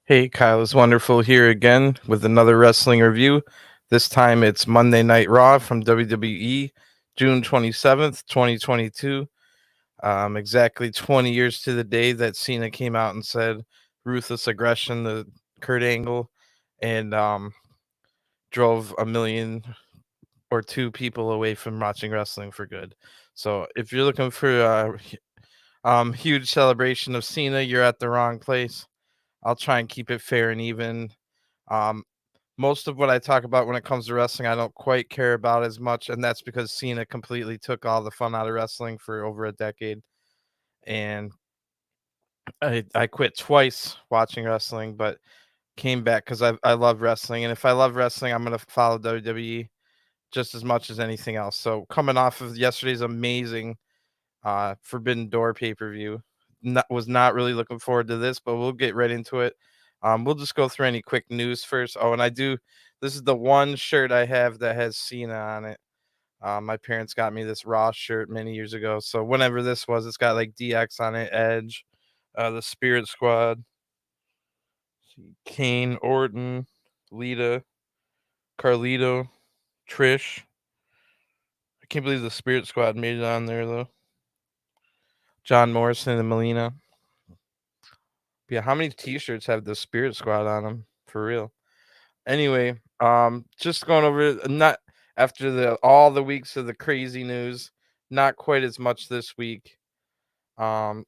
Hey, Kyle, it's wonderful here again with another wrestling review. This time it's Monday Night Raw from WWE, June 27th, 2022. Exactly 20 years to the day that Cena came out and said ruthless aggression to Kurt Angle and drove a million or two people away from watching wrestling for good. So if you're looking for a huge celebration of Cena, you're at the wrong place. I'll try and keep it fair and even. Um, Most of what I talk about when it comes to wrestling, I don't quite care about as much, and that's because Cena completely took all the fun out of wrestling for over a decade. And I quit twice watching wrestling, but came back because I love wrestling, and if I love wrestling, I'm gonna follow WWE just as much as anything else. So coming off of yesterday's amazing Forbidden Door pay-per-view. Was not really looking forward to this, but we'll get right into it. We'll just go through any quick news first. Oh, and this is the one shirt I have that has Cena on it. My parents got me this Raw shirt many years ago. So whenever this was, it's got like DX on it, Edge, the Spirit Squad, Kane, Orton, Lita, Carlito, Trish. I can't believe the Spirit Squad made it on there though. John Morrison and Melina. Yeah, how many T-shirts have the Spirit Squad on them for real? Anyway, just going over it, not after all the weeks of the crazy news, not quite as much this week. Um,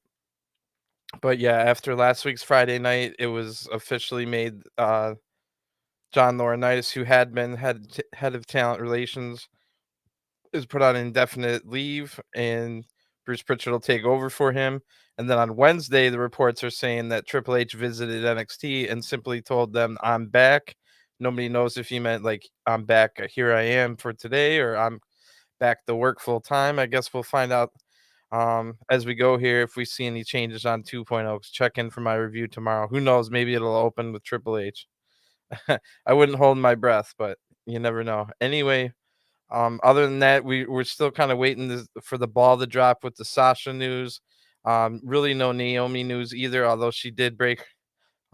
but yeah, after last week's Friday night, it was officially made. John Laurinaitis, who had been head of talent relations, is put on indefinite leave, and Bruce Pritchard will take over for him. And then on Wednesday, the reports are saying that Triple H visited NXT and simply told them, "I'm back." Nobody knows if he meant like I'm back, here I am for today, or I'm back to work full time. I guess we'll find out as we go here if we see any changes on 2.0. Check in for my review tomorrow. Who knows? Maybe it'll open with Triple H. I wouldn't hold my breath, but you never know. Anyway, other than that, we're still kind of waiting for the ball to drop with the Sasha news. Really no Naomi news either, although she did break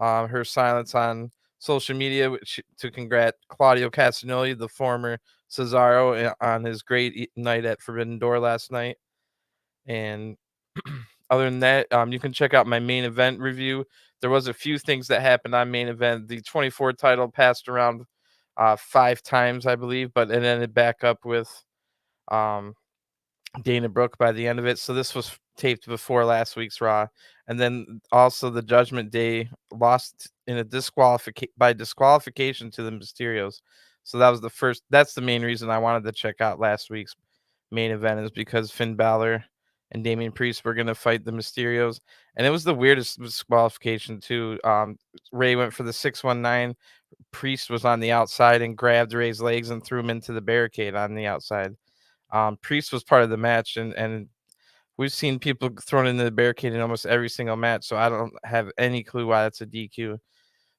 her silence on social media to congrat Claudio Castagnoli, the former Cesaro, on his great night at Forbidden Door last night. And other than that, you can check out my main event review. There was a few things that happened on main event. The 24 title passed around 5 times, I believe, but it ended back up with um, Dana Brooke by the end of it. So this was taped before last week's Raw, and then also the Judgment Day lost in a disqualification to the Mysterios. So that was the first. That's the main reason I wanted to check out last week's main event, is because Finn Balor and Damian Priest were going to fight the Mysterios, and it was the weirdest disqualification too. Ray went for the 619. Priest was on the outside and grabbed Ray's legs and threw him into the barricade on the outside. Priest was part of the match, and we've seen people thrown into the barricade in almost every single match, so I don't have any clue why that's a DQ.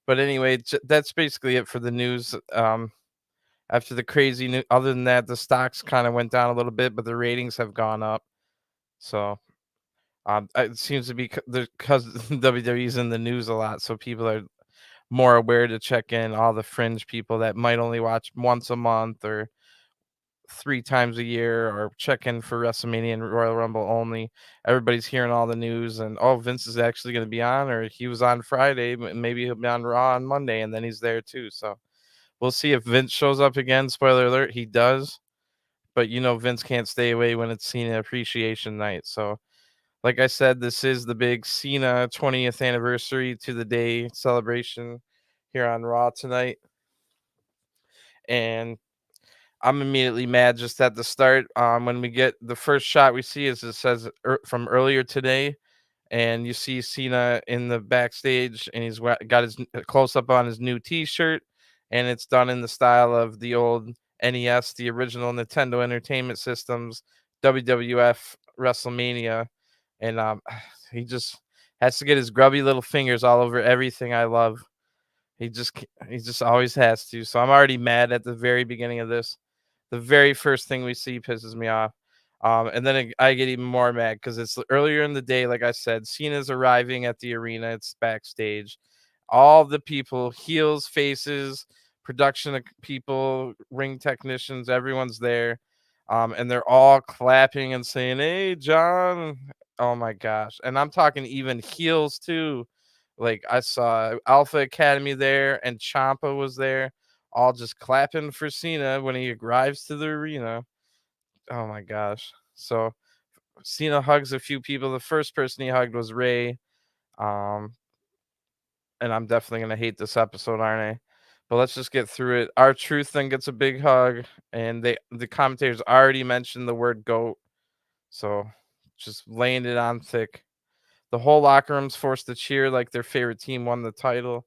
But anyway, that's basically it for the news. After the crazy news, other than that, the stocks kind of went down a little bit, but the ratings have gone up. So it seems to be because WWE's in the news a lot, so people are more aware to check in all the fringe people that might only watch once a month or 3 times a year, or check in for WrestleMania and Royal Rumble only. Everybody's hearing all the news, and oh, Vince is actually going to be on, or he was on Friday, maybe he'll be on Raw on Monday, and then he's there too. So we'll see if Vince shows up again. Spoiler alert, he does. But Vince can't stay away when it's Cena Appreciation Night. So, like I said, this is the big Cena 20th anniversary to the day celebration here on Raw tonight. And I'm immediately mad just at the start. When we get the first shot we see, is it says from earlier today, and you see Cena in the backstage, and he's got his close up on his new T-shirt, and it's done in the style of the old NES, the original Nintendo Entertainment System's WWF WrestleMania, and he just has to get his grubby little fingers all over everything I love. He just always has to. So I'm already mad at the very beginning of this. The very first thing we see pisses me off. And then I get even more mad because it's earlier in the day. Like I said, Cena's arriving at the arena. It's backstage. all the people, heels, faces, production people, ring technicians, everyone's there. And they're all clapping and saying, "Hey, John." Oh my gosh. And I'm talking even heels too. Like I saw Alpha Academy there and Ciampa was there, all just clapping for Cena when he arrives to the arena. Oh my gosh. So Cena hugs a few people. The first person he hugged was Ray. Um, and I'm definitely gonna hate this episode, aren't I? But let's just get through it. Our Truth then gets a big hug, and the commentators already mentioned the word goat, so just laying it on thick. The whole locker room's forced to cheer like their favorite team won the title.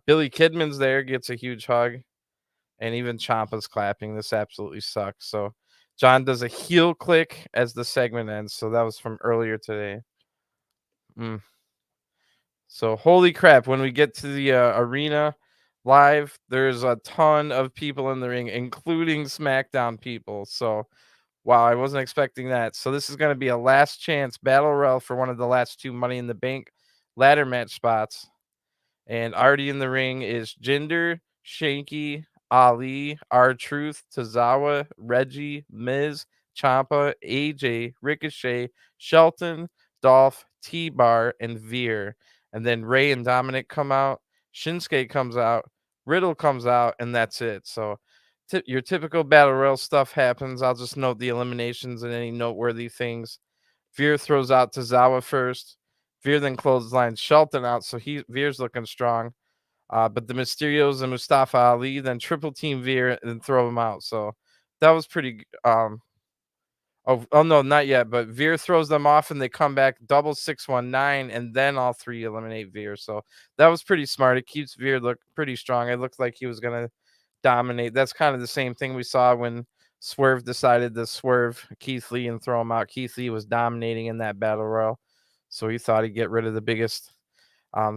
Billy Kidman's there, gets a huge hug, and even Ciampa's clapping. This absolutely sucks. So John does a heel click as the segment ends. So that was from earlier today. Mm. So holy crap, when we get to the arena live, there's a ton of people in the ring, including SmackDown people. So wow, I wasn't expecting that. So this is going to be a last chance battle royal for one of the last two Money in the Bank ladder match spots. And already in the ring is Jinder, Shanky, Ali, R-Truth, Tozawa, Reggie, Miz, Ciampa, AJ, Ricochet, Shelton, Dolph, T-Bar, and Veer. And then Ray and Dominic come out. Shinsuke comes out. Riddle comes out, and that's it. So your typical battle royal stuff happens. I'll just note the eliminations and any noteworthy things. Veer throws out Tozawa first. Veer then clotheslines Shelton out, so Veer's looking strong. But the Mysterios and Mustafa Ali then triple team Veer and throw him out. So that was pretty. Oh no, not yet. But Veer throws them off and they come back double 619, and then all three eliminate Veer. So that was pretty smart. It keeps Veer look pretty strong. It looked like he was gonna dominate. That's kind of the same thing we saw when Swerve decided to swerve Keith Lee and throw him out. Keith Lee was dominating in that battle royal, so he thought he'd get rid of the biggest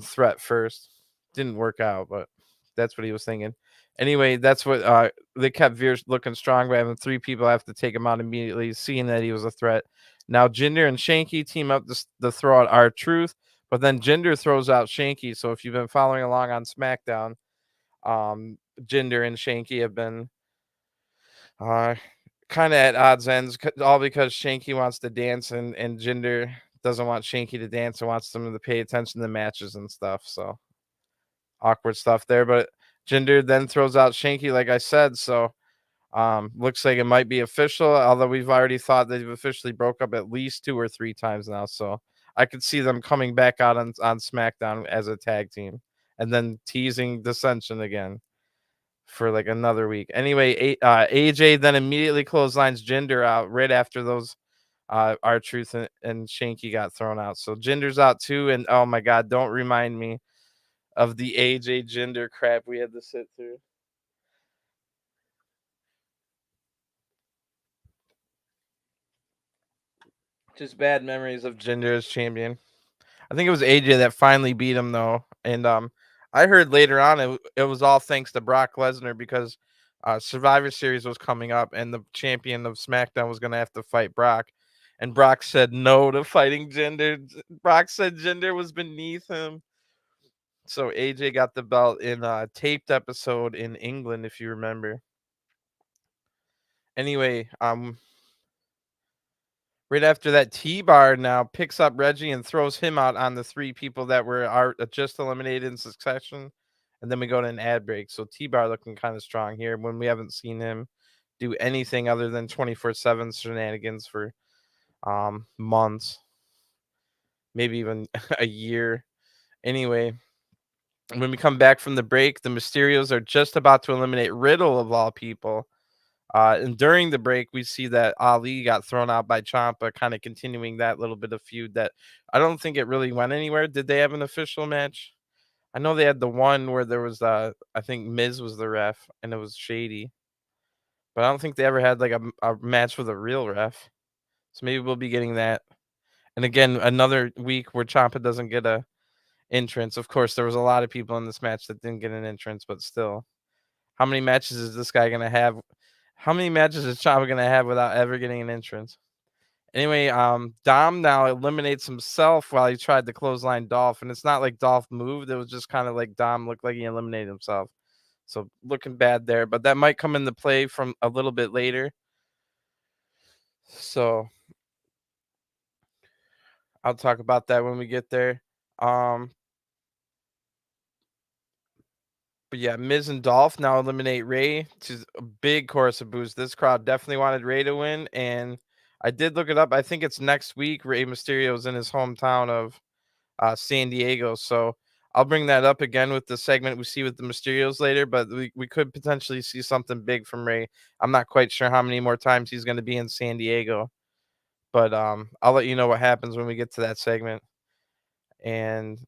threat first. Didn't work out, but that's what he was thinking. Anyway, that's what they kept Veer looking strong by having three people have to take him out immediately, seeing that he was a threat. Now Jinder and Shanky team up to throw out R-Truth, but then Jinder throws out Shanky. So if you've been following along on SmackDown, Jinder and Shanky have been kind of at odds ends, all because Shanky wants to dance and Jinder doesn't want Shanky to dance and wants them to pay attention to matches and stuff. So awkward stuff there. But Jinder then throws out Shanky, like I said. So looks like it might be official, although we've already thought they've officially broke up at least 2 or 3 times now. So I could see them coming back out on SmackDown as a tag team and then teasing dissension again for like another week. Anyway, AJ then immediately clotheslines Jinder out right after those R-Truth and Shanky got thrown out. So Jinder's out too. And oh my God, don't remind me of the AJ Jinder crap we had to sit through. Just bad memories of Jinder as champion. I think it was AJ that finally beat him though. And I heard later on it was all thanks to Brock Lesnar because Survivor Series was coming up and the champion of SmackDown was going to have to fight Brock. And Brock said no to fighting Jinder. Brock said Jinder was beneath him. So AJ got the belt in a taped episode in England, if you remember. Anyway, right after that, T-Bar now picks up Reggie and throws him out on the 3 people that were just eliminated in succession. And then we go to an ad break. So T-Bar looking kind of strong here when we haven't seen him do anything other than 24/7 shenanigans for months, maybe even a year. Anyway, when we come back from the break, the Mysterios are just about to eliminate Riddle of all people. And during the break, we see that Ali got thrown out by Ciampa, kind of continuing that little bit of feud that I don't think it really went anywhere. Did they have an official match? I know they had the one where there was I think Miz was the ref and it was shady, but I don't think they ever had like a match with a real ref. So maybe we'll be getting that. And again, another week where Ciampa doesn't get a entrance. Of course, there was a lot of people in this match that didn't get an entrance, but still, how many matches is this guy gonna have? How many matches is Ciampa gonna have without ever getting an entrance? Anyway, Dom now eliminates himself while he tried to clothesline Dolph, and it's not like Dolph moved. It was just kind of like Dom looked like he eliminated himself. So looking bad there, but that might come into play from a little bit later. So I'll talk about that when we get there. Um, but yeah, Miz and Dolph now eliminate Ray, which is a big chorus of boos. This crowd definitely wanted Ray to win, and I did look it up. I think it's next week. Ray Mysterio is in his hometown of San Diego, so I'll bring that up again with the segment we see with the Mysterios later. But we could potentially see something big from Ray. I'm not quite sure how many more times he's going to be in San Diego, but I'll let you know what happens when we get to that segment. And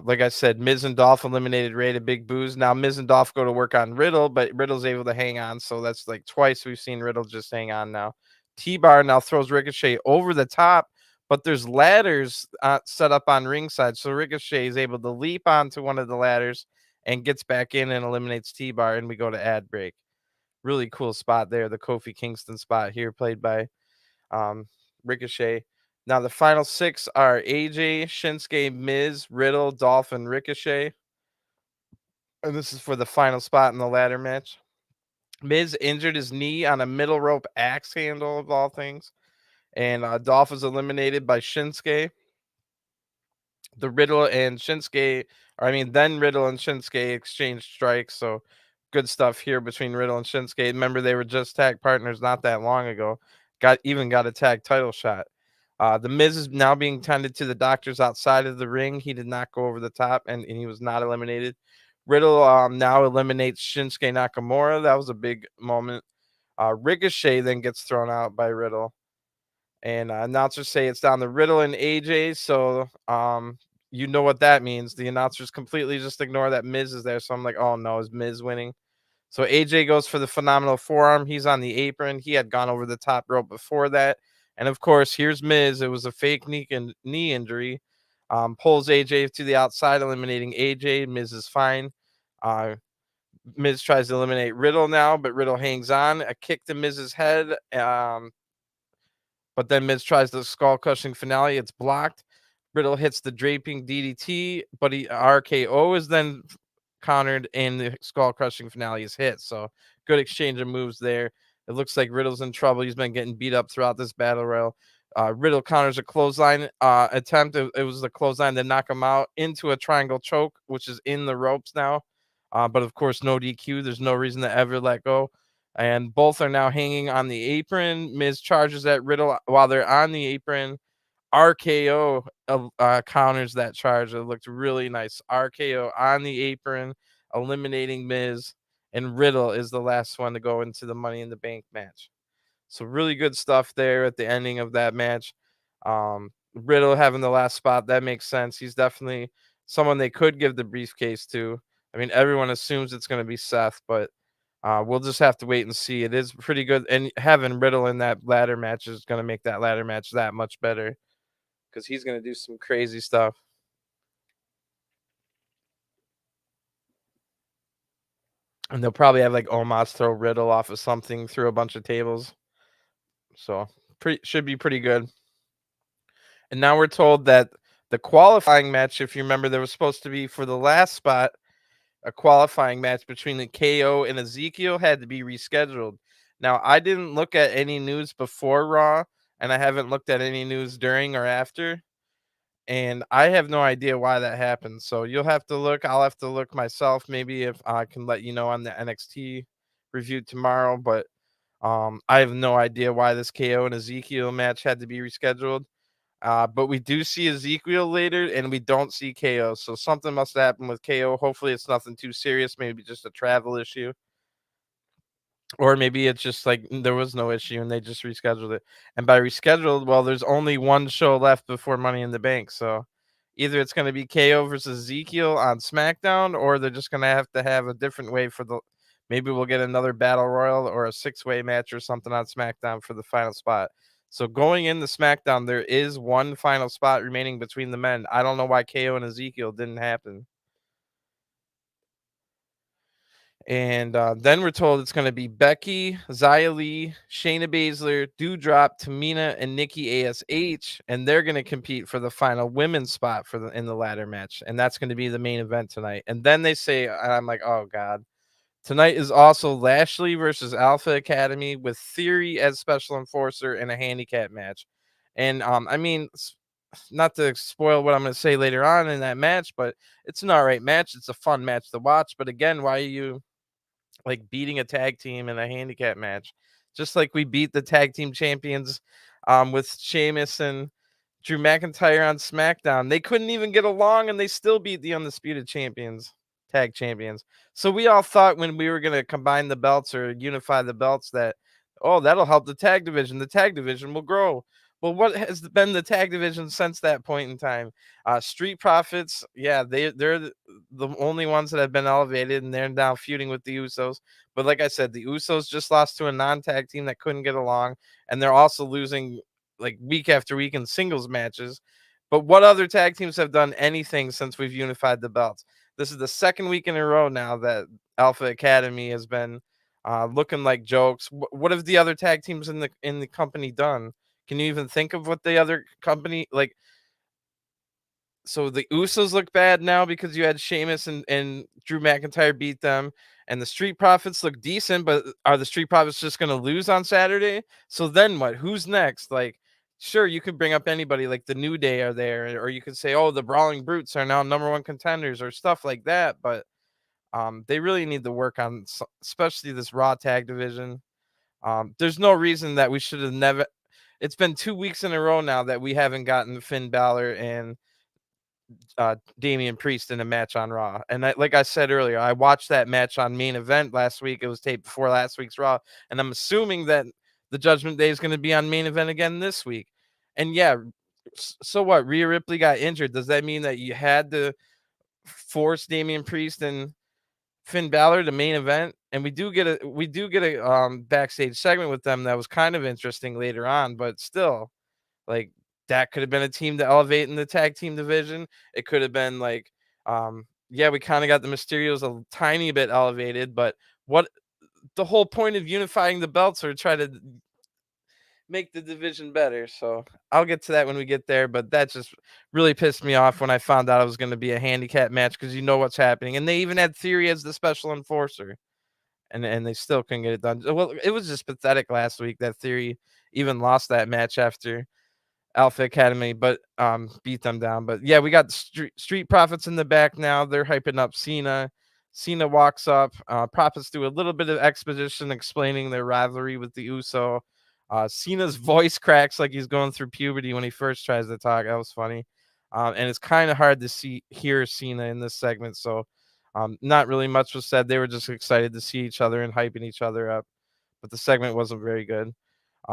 like I said, Miz and Dolph eliminated Ray to big boos. Now Miz and Dolph go to work on Riddle, but Riddle's able to hang on. So that's like twice we've seen Riddle just hang on now. T-Bar now throws Ricochet over the top, but there's ladders set up on ringside. So Ricochet is able to leap onto one of the ladders and gets back in and eliminates T-Bar. And we go to ad break. Really cool spot there. The Kofi Kingston spot here played by um, Ricochet. Now the final six are AJ, Shinsuke, Miz, Riddle, Dolph, and Ricochet. And this is for the final spot in the ladder match. Miz injured his knee on a middle rope axe handle of all things. And Dolph is eliminated by Shinsuke. The Riddle and Shinsuke, or I mean, then Riddle and Shinsuke exchange strikes. So good stuff here between Riddle and Shinsuke. Remember, they were just tag partners not that long ago. Got a tag title shot. The Miz is now being tended to the doctors outside of the ring. He did not go over the top, and he was not eliminated. Riddle now eliminates Shinsuke Nakamura. That was a big moment. Ricochet then gets thrown out by Riddle. And announcers say it's down to Riddle and AJ. So you know what that means. The announcers completely just ignore that Miz is there. So I'm like, oh no, is Miz winning? So AJ goes for the phenomenal forearm. He's on the apron. He had gone over the top rope before that. And of course, here's Miz. It was a fake knee injury. Pulls AJ to the outside, eliminating AJ. Miz is fine. Miz tries to eliminate Riddle now, but Riddle hangs on. A kick to Miz's head. But then Miz tries the skull crushing finale. It's blocked. Riddle hits the draping DDT, but RKO is then countered, and the skull crushing finale is hit. So good exchange of moves there. It looks like Riddle's in trouble. He's been getting beat up throughout this battle royal. Riddle counters a clothesline attempt. It was the clothesline to knock him out into a triangle choke, which is in the ropes now. But of course, no DQ. There's no reason to ever let go. And both are now hanging on the apron. Miz charges at Riddle while they're on the apron. RKO counters that charge. It looked really nice. RKO on the apron, eliminating Miz, and Riddle is the last one to go into the Money in the Bank match. So really good stuff there at the ending of that match. Riddle having the last spot, that makes sense. He's definitely someone they could give the briefcase to. I mean, everyone assumes it's going to be Seth, but we'll just have to wait and see. It is pretty good, and having Riddle in that ladder match is going to make that ladder match that much better because he's going to do some crazy stuff. And they'll probably have like Omos throw Riddle off of something through a bunch of tables. So should be pretty good. And now we're told that the qualifying match, if you remember, there was supposed to be for the last spot, a qualifying match between the KO and Ezekiel had to be rescheduled. Now, I didn't look at any news before Raw, and I haven't looked at any news during or after. And I have no idea why that happened. So you'll have to look. I'll have to look myself. Maybe if I can let you know on the NXT review tomorrow. But I have no idea why this KO and Ezekiel match had to be rescheduled. But we do see Ezekiel later, and we don't see KO. So something must have happened with KO. Hopefully, it's nothing too serious. Maybe just a travel issue. Or maybe it's just like there was no issue and they just rescheduled it. And by rescheduled, well, there's only one show left before Money in the Bank. So either it's going to be KO versus Ezekiel on SmackDown, or they're just going to have a different way for the. Maybe we'll get another battle royal or a 6-way match or something on SmackDown for the final spot. So going into SmackDown, there is one final spot remaining between the men. I don't know why KO and Ezekiel didn't happen. And then we're told it's going to be Becky, Zaya Lee, Shayna Baszler, Doudrop, Tamina, and Nikki ASH, and they're going to compete for the final women's spot in the ladder match, and that's going to be the main event tonight. And then they say, and I'm like, oh god, tonight is also Lashley versus Alpha Academy with Theory as special enforcer in a handicap match. And I mean, not to spoil what I'm going to say later on in that match, but it's an all right match. It's a fun match to watch. But again, why are you like beating a tag team in a handicap match? Just like we beat the tag team champions with Sheamus and Drew McIntyre on SmackDown. They couldn't even get along and they still beat the undisputed champions, tag champions. So we all thought when we were going to combine the belts or unify the belts that, oh, that'll help the tag division. The tag division will grow. Well, what has been the tag division since that point in time? Street Profits, yeah, they're the only ones that have been elevated, and they're now feuding with the Usos. But like I said, the Usos just lost to a non-tag team that couldn't get along, and they're also losing like week after week in singles matches. But what other tag teams have done anything since we've unified the belts? This is the second week in a row now that Alpha Academy has been looking like jokes. What have the other tag teams in the company done? Can you even think of what the other company like? So the Usos look bad now because you had Sheamus and Drew McIntyre beat them, and the Street Profits look decent, but are the Street Profits just going to lose on Saturday? So then what? Who's next? Like, sure, you could bring up anybody like the New Day are there, or you could say, oh, the Brawling Brutes are now number one contenders or stuff like that. But they really need to work on, especially this Raw tag division. There's no reason that we should have never. It's been 2 weeks in a row now that we haven't gotten Finn Balor and Damian Priest in a match on Raw. And like I said earlier, I watched that match on Main Event last week. It was taped before last week's Raw. And I'm assuming that the Judgment Day is going to be on Main Event again this week. And yeah, so what? Rhea Ripley got injured. Does that mean that you had to force Damian Priest and Finn Balor to Main Event? And we do get a backstage segment with them that was kind of interesting later on, but still, like, that could have been a team to elevate in the tag team division. It could have been like, yeah, we kind of got the Mysterios a tiny bit elevated, but what the whole point of unifying the belts or try to make the division better. So I'll get to that when we get there, but that just really pissed me off when I found out it was going to be a handicap match because you know what's happening. And they even had Theory as the special enforcer. And they still couldn't get it done. Well, it was just pathetic last week that Theory even lost that match after Alpha Academy, but beat them down. But yeah, we got Street Profits in the back now. They're hyping up Cena. Cena walks up. Profits do a little bit of exposition explaining their rivalry with the Uso. Cena's voice cracks like he's going through puberty when he first tries to talk. That was funny. And it's kind of hard to hear Cena in this segment. So not really much was said. They were just excited to see each other and hyping each other up. But the segment wasn't very good.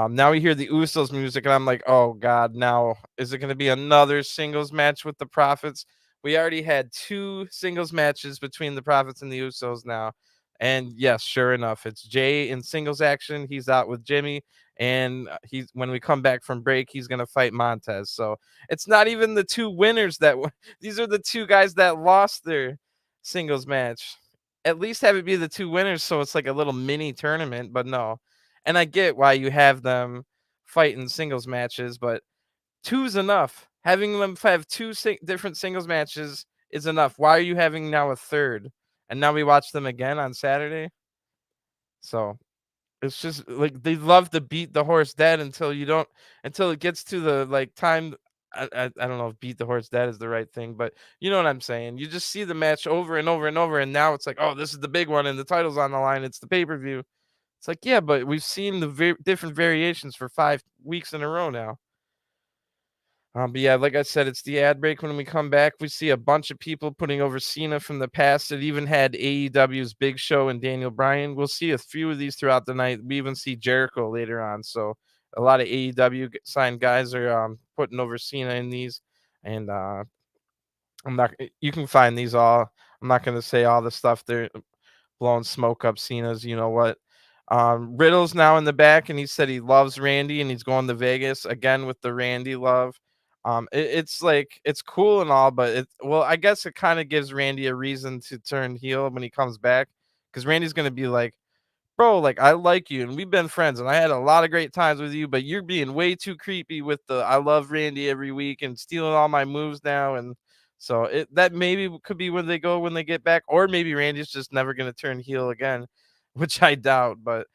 Now we hear the Usos music, and I'm like, oh God, now is it going to be another singles match with the Profits? We already had 2 singles matches between the Profits and the Usos now. And yes, sure enough, it's Jay in singles action. He's out with Jimmy, and when we come back from break, he's going to fight Montez. So it's not even the 2 winners these are the 2 guys that lost their singles match. At least have it be the 2 winners, so it's like a little mini tournament, but no. And I get why you have them fight in singles matches, but 2's enough. Having them have 2 different singles matches is enough. Why are you having now a third? And now we watch them again on Saturday. So it's just like they love to beat the horse dead until it gets to the like time. I don't know if beat the horse dead is the right thing, but you know what I'm saying. You just see the match over and over and over, and now it's like, oh, this is the big one, and the title's on the line. It's the pay-per-view. It's like, yeah, but we've seen the different variations for 5 weeks in a row now. But yeah, like I said, it's the ad break. When we come back, we see a bunch of people putting over Cena from the past. It even had AEW's Big Show and Daniel Bryan. We'll see a few of these throughout the night. We even see Jericho later on. So a lot of AEW signed guys are putting over Cena in these. And you can find these all. I'm not going to say all the stuff they're blowing smoke up Cena's, you know what. Riddle's now in the back, and he said he loves Randy, and he's going to Vegas again with the Randy love. It's like it's cool and all, but I guess it kind of gives Randy a reason to turn heel when he comes back, because Randy's gonna be like, bro, like I like you and we've been friends and I had a lot of great times with you, but you're being way too creepy with the I love Randy every week and stealing all my moves now. And so that maybe could be when they get back, or maybe Randy's just never gonna turn heel again, which I doubt. But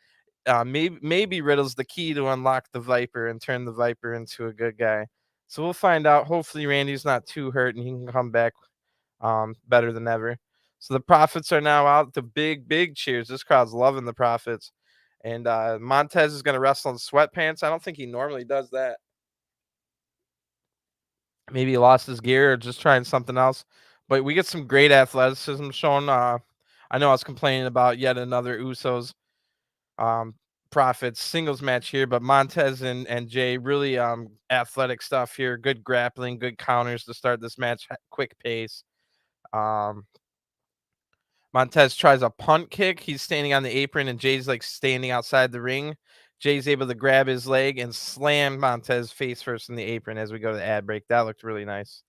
maybe Riddle's the key to unlock the Viper and turn the Viper into a good guy. So we'll find out. Hopefully Randy's not too hurt and he can come back better than ever. So the Profits are now out. The big cheers. This crowd's loving the Profits. And Montez is going to wrestle in sweatpants. I don't think he normally does that. Maybe he lost his gear or just trying something else. But we get some great athleticism shown. I know I was complaining about yet another Usos um, Profits singles match here, but Montez and Jay really athletic stuff here. Good grappling, good counters to start this match. Quick pace. Um, Montez tries a punt kick. He's standing on the apron, and Jay's like standing outside the ring. Jay's able to grab his leg and slam Montez face first in the apron as we go to the ad break. That looked really nice.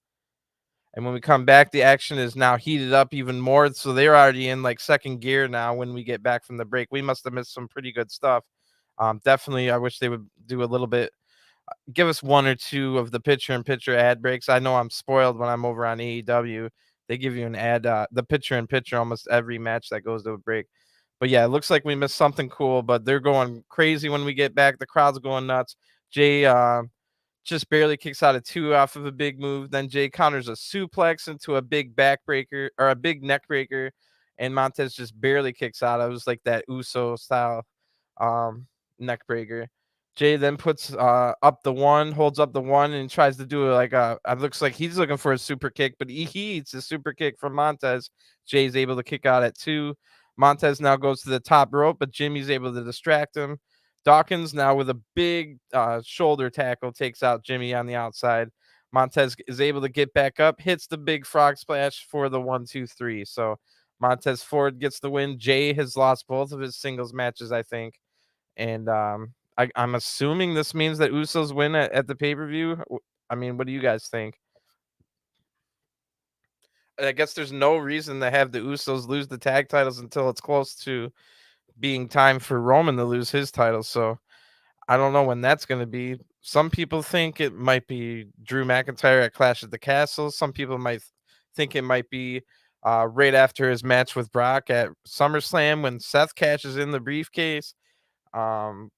And when we come back, the action is now heated up even more. So they're already in like second gear now when we get back from the break. We must have missed some pretty good stuff. Definitely, I wish they would do a little bit. Give us one or two of the picture-in-picture ad breaks. I know I'm spoiled when I'm over on AEW. They give you an ad, the picture-in-picture almost every match that goes to a break. But yeah, it looks like we missed something cool, but they're going crazy when we get back. The crowd's going nuts. Jay just barely kicks out a 2 off of a big move. Then Jay counters a suplex into a big backbreaker or a big neck breaker, and Montez just barely kicks out. It was like that Uso style neck breaker. Jay then puts up the one, holds up the one, and tries to do like it looks like he's looking for a super kick, but he eats a super kick from Montez. Jay's able to kick out at 2. Montez now goes to the top rope, but Jimmy's able to distract him. Dawkins now with a big shoulder tackle takes out Jimmy on the outside. Montez is able to get back up, hits the big frog splash for the 1-2-3. So Montez Ford gets the win. Jay has lost both of his singles matches, I think. And I'm assuming this means that Usos win at the pay-per-view. I mean, what do you guys think? I guess there's no reason to have the Usos lose the tag titles until it's close to being time for Roman to lose his title. So I don't know when that's going to be. Some people think it might be Drew McIntyre at Clash at the Castle. Some people might think it might be right after his match with Brock at SummerSlam when Seth cashes in the briefcase. Um,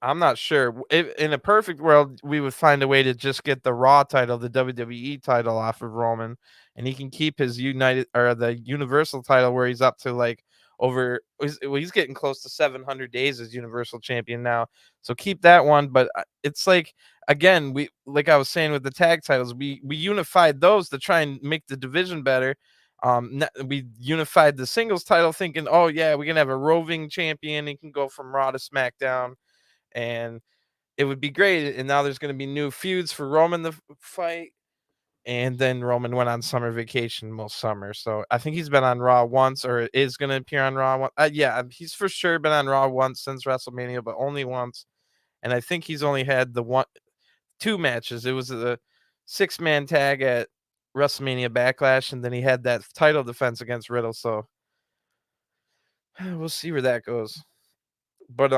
I'm not sure. If, in a perfect world, we would find a way to just get the Raw title, the WWE title off of Roman, and he can keep his United or the Universal title where he's up to like over. He's getting close to 700 days as Universal Champion now. So keep that one. But it's like again, we like I was saying with the tag titles, we unified those to try and make the division better. We unified the singles title, thinking, oh yeah, we can have a roving champion. He can go from Raw to SmackDown and it would be great. And now there's going to be new feuds for Roman to fight. And then Roman went on summer vacation most summer. So I think he's been on Raw once or is going to appear on Raw. Yeah, he's for sure been on Raw once since WrestleMania, but only once. And I think he's only had two matches. It was a 6-man tag at WrestleMania Backlash. And then he had that title defense against Riddle. So we'll see where that goes. But,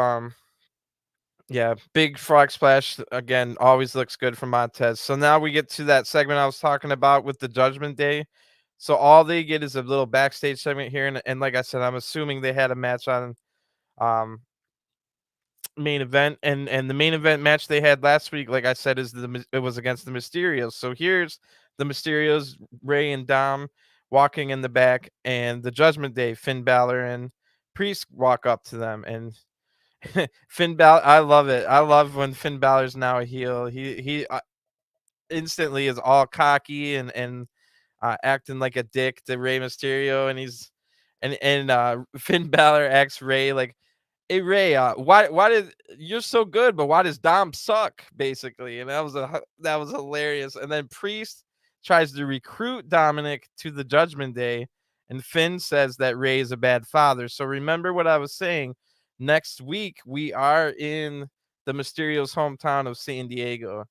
yeah, big frog splash again always looks good from Montez. So now we get to that segment I was talking about with the Judgment Day. So all they get is a little backstage segment here, and like I said, I'm assuming they had a match on um main event, and the main event match they had last week, like I said, it was against the Mysterios. So here's the Mysterios, Ray and Dom walking in the back, and the Judgment Day, Finn Balor and Priest walk up to them and Finn Balor, I love it. I love when Finn Balor's now a heel. He instantly is all cocky and acting like a dick to Rey Mysterio, and Finn Balor asks Ray like, "Hey Ray, why did you're so good, but why does Dom suck?" Basically, and that was hilarious. And then Priest tries to recruit Dominic to the Judgment Day, and Finn says that Ray is a bad father. So remember what I was saying. Next week we are in the Mysterio's hometown of San Diego.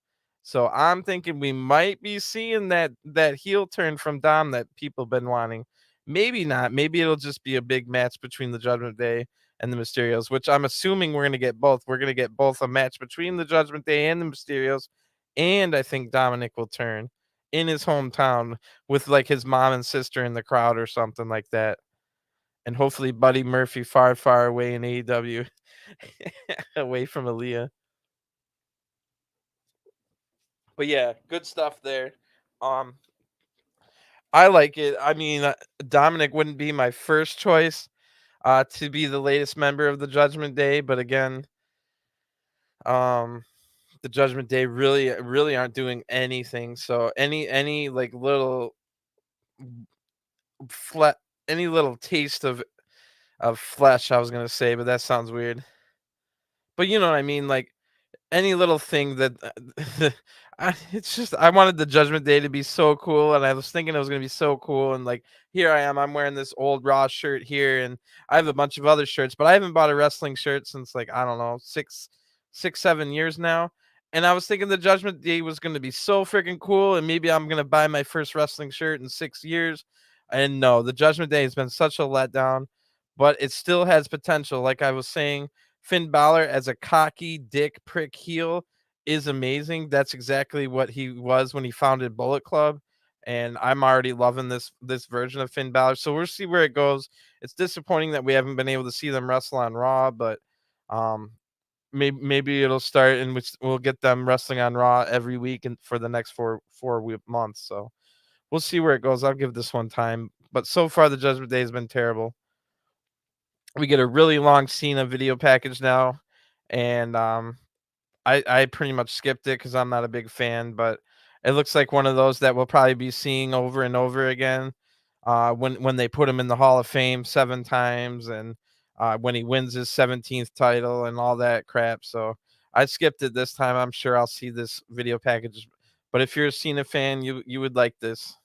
So I'm thinking we might be seeing that heel turn from Dom that people been wanting. Maybe not. Maybe it'll just be a big match between the Judgment Day and the Mysterios, which I'm assuming we're gonna get both. We're gonna get both a match between the Judgment Day and the Mysterios, and I think Dominic will turn in his hometown with like his mom and sister in the crowd or something like that. And hopefully Buddy Murphy far, far away in AEW, away from Aaliyah. But yeah, good stuff there. Um, I like it. I mean, Dominic wouldn't be my first choice to be the latest member of the Judgment Day, but again, um, the Judgment Day really aren't doing anything. So any like little flat any little taste of flesh, I was gonna say, but that sounds weird. But you know what I mean, like any little thing that it's just I wanted the Judgment Day to be so cool, and I was thinking it was gonna be so cool, and like here I am, I'm wearing this old Raw shirt here, and I have a bunch of other shirts, but I haven't bought a wrestling shirt since like I don't know 7 years now, and I was thinking the Judgment Day was gonna be so freaking cool, and maybe I'm gonna buy my first wrestling shirt in 6 years, and no, the Judgment Day has been such a letdown, but it still has potential. Like I was saying, Finn Balor as a cocky dick prick heel is amazing. That's exactly what he was when he founded Bullet Club, and I'm already loving this version of Finn Balor. So we'll see where it goes. It's disappointing that we haven't been able to see them wrestle on Raw, but um, maybe it'll start and we'll get them wrestling on Raw every week and for the next four months. So we'll see where it goes. I'll give this one time, but so far the Judgment Day has been terrible. We get a really long Cena video package now, and I pretty much skipped it because I'm not a big fan, but it looks like one of those that we'll probably be seeing over and over again. When they put him in the Hall of Fame 7 times, and when he wins his 17th title and all that crap. So I skipped it this time. I'm sure I'll see this video package. But if you're a Cena fan, you would like this.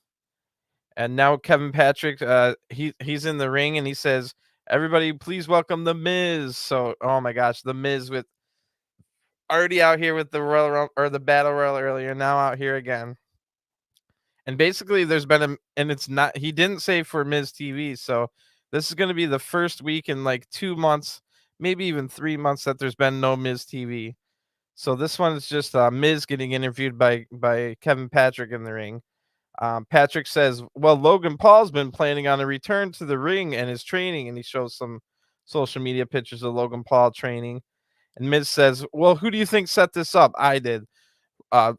And now Kevin Patrick, he's in the ring and he says, "Everybody, please welcome the Miz." So, oh my gosh, the Miz with already out here with the or the Battle Royal earlier, now out here again. And basically, there's been and it's not. He didn't say for Miz TV, so this is going to be the first week in like 2 months, maybe even 3 months that there's been no Miz TV. So this one is just Miz getting interviewed by Kevin Patrick in the ring. Patrick says, "Well, Logan Paul's been planning on a return to the ring and his training," and he shows some social media pictures of Logan Paul training. And Miz says, "Well, who do you think set this up?" "I did.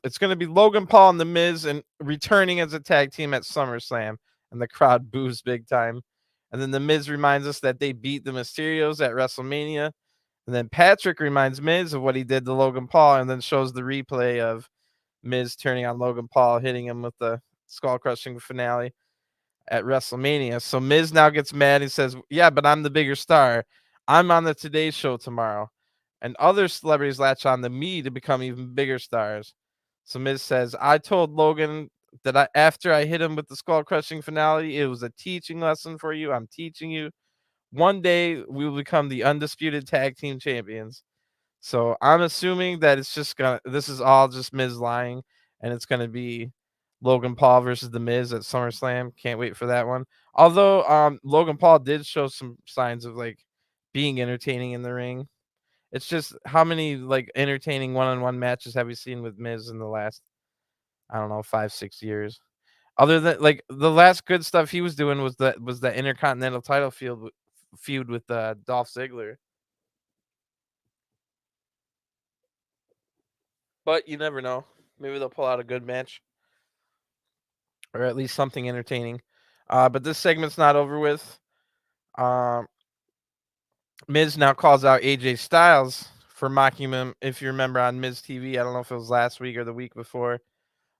It's going to be Logan Paul and the Miz and returning as a tag team at SummerSlam." And the crowd boos big time. And then the Miz reminds us that they beat the Mysterios at WrestleMania. And then Patrick reminds Miz of what he did to Logan Paul, and then shows the replay of Miz turning on Logan Paul, hitting him with the skull crushing finale at WrestleMania. So Miz now gets mad. He says, "Yeah, but I'm the bigger star. I'm on the Today Show tomorrow." And other celebrities latch on to me to become even bigger stars. So Miz says, "I told Logan that after I hit him with the skull crushing finale, it was a teaching lesson for you. I'm teaching you. One day we will become the undisputed tag team champions." So I'm assuming that this is all just Miz lying, and it's gonna be Logan Paul versus the Miz at SummerSlam. Can't wait for that one. Although Logan Paul did show some signs of like being entertaining in the ring. It's just how many like entertaining one-on-one matches have we seen with Miz in the last, I don't know, 5-6 years? Other than like the last good stuff he was doing was the Intercontinental title feud with Dolph Ziggler. But you never know. Maybe they'll pull out a good match, or at least something entertaining. But this segment's not over with. Um, Miz now calls out AJ Styles for mocking him. If you remember on Miz TV, I don't know if it was last week or the week before.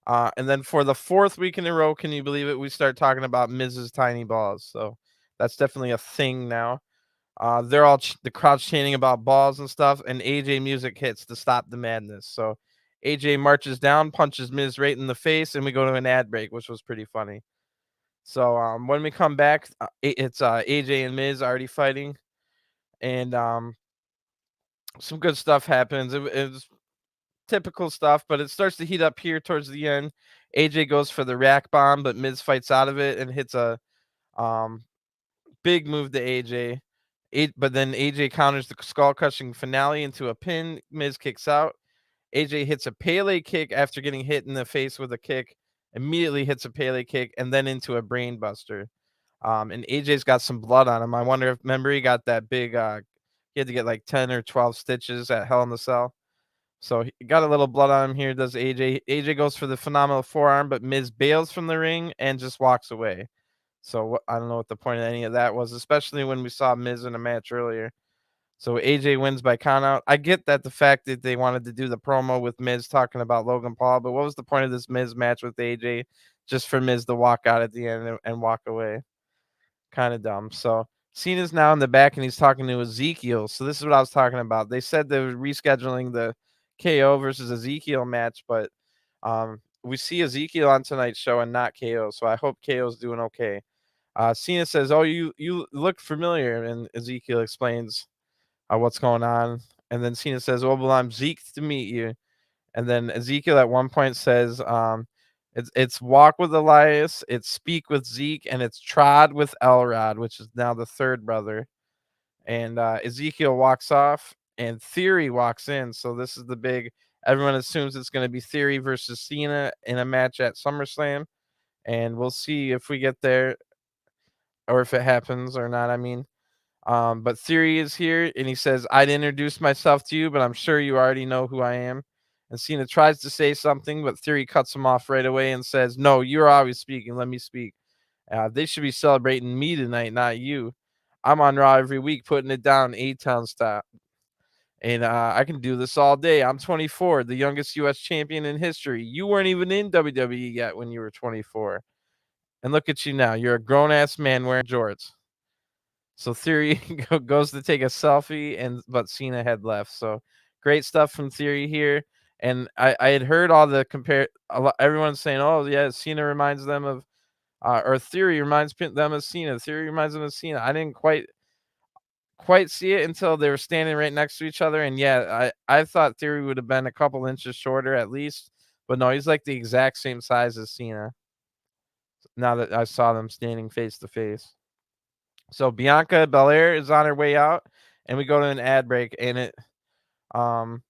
And then for the fourth week in a row, can you believe it? We start talking about Miz's tiny balls. So that's definitely a thing now. They're all the crowd's chanting about balls and stuff, and AJ music hits to stop the madness. So AJ marches down, punches Miz right in the face, and we go to an ad break, which was pretty funny. So when we come back, it's AJ and Miz already fighting, and some good stuff happens. It's typical stuff, but it starts to heat up here towards the end. AJ goes for the rack bomb, but Miz fights out of it and hits a Um, Big move to AJ. But then AJ counters the skull crushing finale into a pin. Miz kicks out. AJ hits a Pele kick after getting hit in the face with a kick. Immediately hits a Pele kick and then into a brain buster. And AJ's got some blood on him. I wonder if, remember, he got that big, he had to get like 10 or 12 stitches at Hell in the Cell. So he got a little blood on him here, does AJ. AJ goes for the phenomenal forearm, but Miz bails from the ring and just walks away. So I don't know what the point of any of that was, especially when we saw Miz in a match earlier. So AJ wins by countout. I get that the fact that they wanted to do the promo with Miz talking about Logan Paul, but what was the point of this Miz match with AJ? Just for Miz to walk out at the end and walk away. Kind of dumb. So Cena's now in the back and he's talking to Ezekiel. So this is what I was talking about. They said they were rescheduling the KO versus Ezekiel match, but we see Ezekiel on tonight's show and not KO. So I hope KO's doing okay. Cena says, "Oh, you look familiar," and Ezekiel explains what's going on. And then Cena says, "Well, I'm Zeke to meet you." And then Ezekiel at one point says, it's walk with Elias, it's speak with Zeke, and it's trod with Elrod, which is now the third brother. And Ezekiel walks off, and Theory walks in. So this is the big. Everyone assumes it's going to be Theory versus Cena in a match at SummerSlam, and we'll see if we get there or if it happens or not. I mean, but Theory is here, and he says, "I'd introduce myself to you, but I'm sure you already know who I am." And Cena tries to say something, but Theory cuts him off right away and says, "No, you're always speaking. Let me speak. They should be celebrating me tonight, not you. I'm on Raw every week, putting it down A-Town style. And I can do this all day. I'm 24, the youngest U.S. champion in history. You weren't even in WWE yet when you were 24. And look at you now. You're a grown-ass man wearing jorts." So Theory goes to take a selfie, but Cena had left. So great stuff from Theory here. And I had heard all the everyone's saying, "Oh yeah, Cena reminds them of, or Theory reminds them of Cena. Theory reminds them of Cena." I didn't quite see it until they were standing right next to each other. And yeah, I thought Theory would have been a couple inches shorter at least, but no, he's like the exact same size as Cena. Now that I saw them standing face to face. So Bianca Belair is on her way out, and we go to an ad break, and um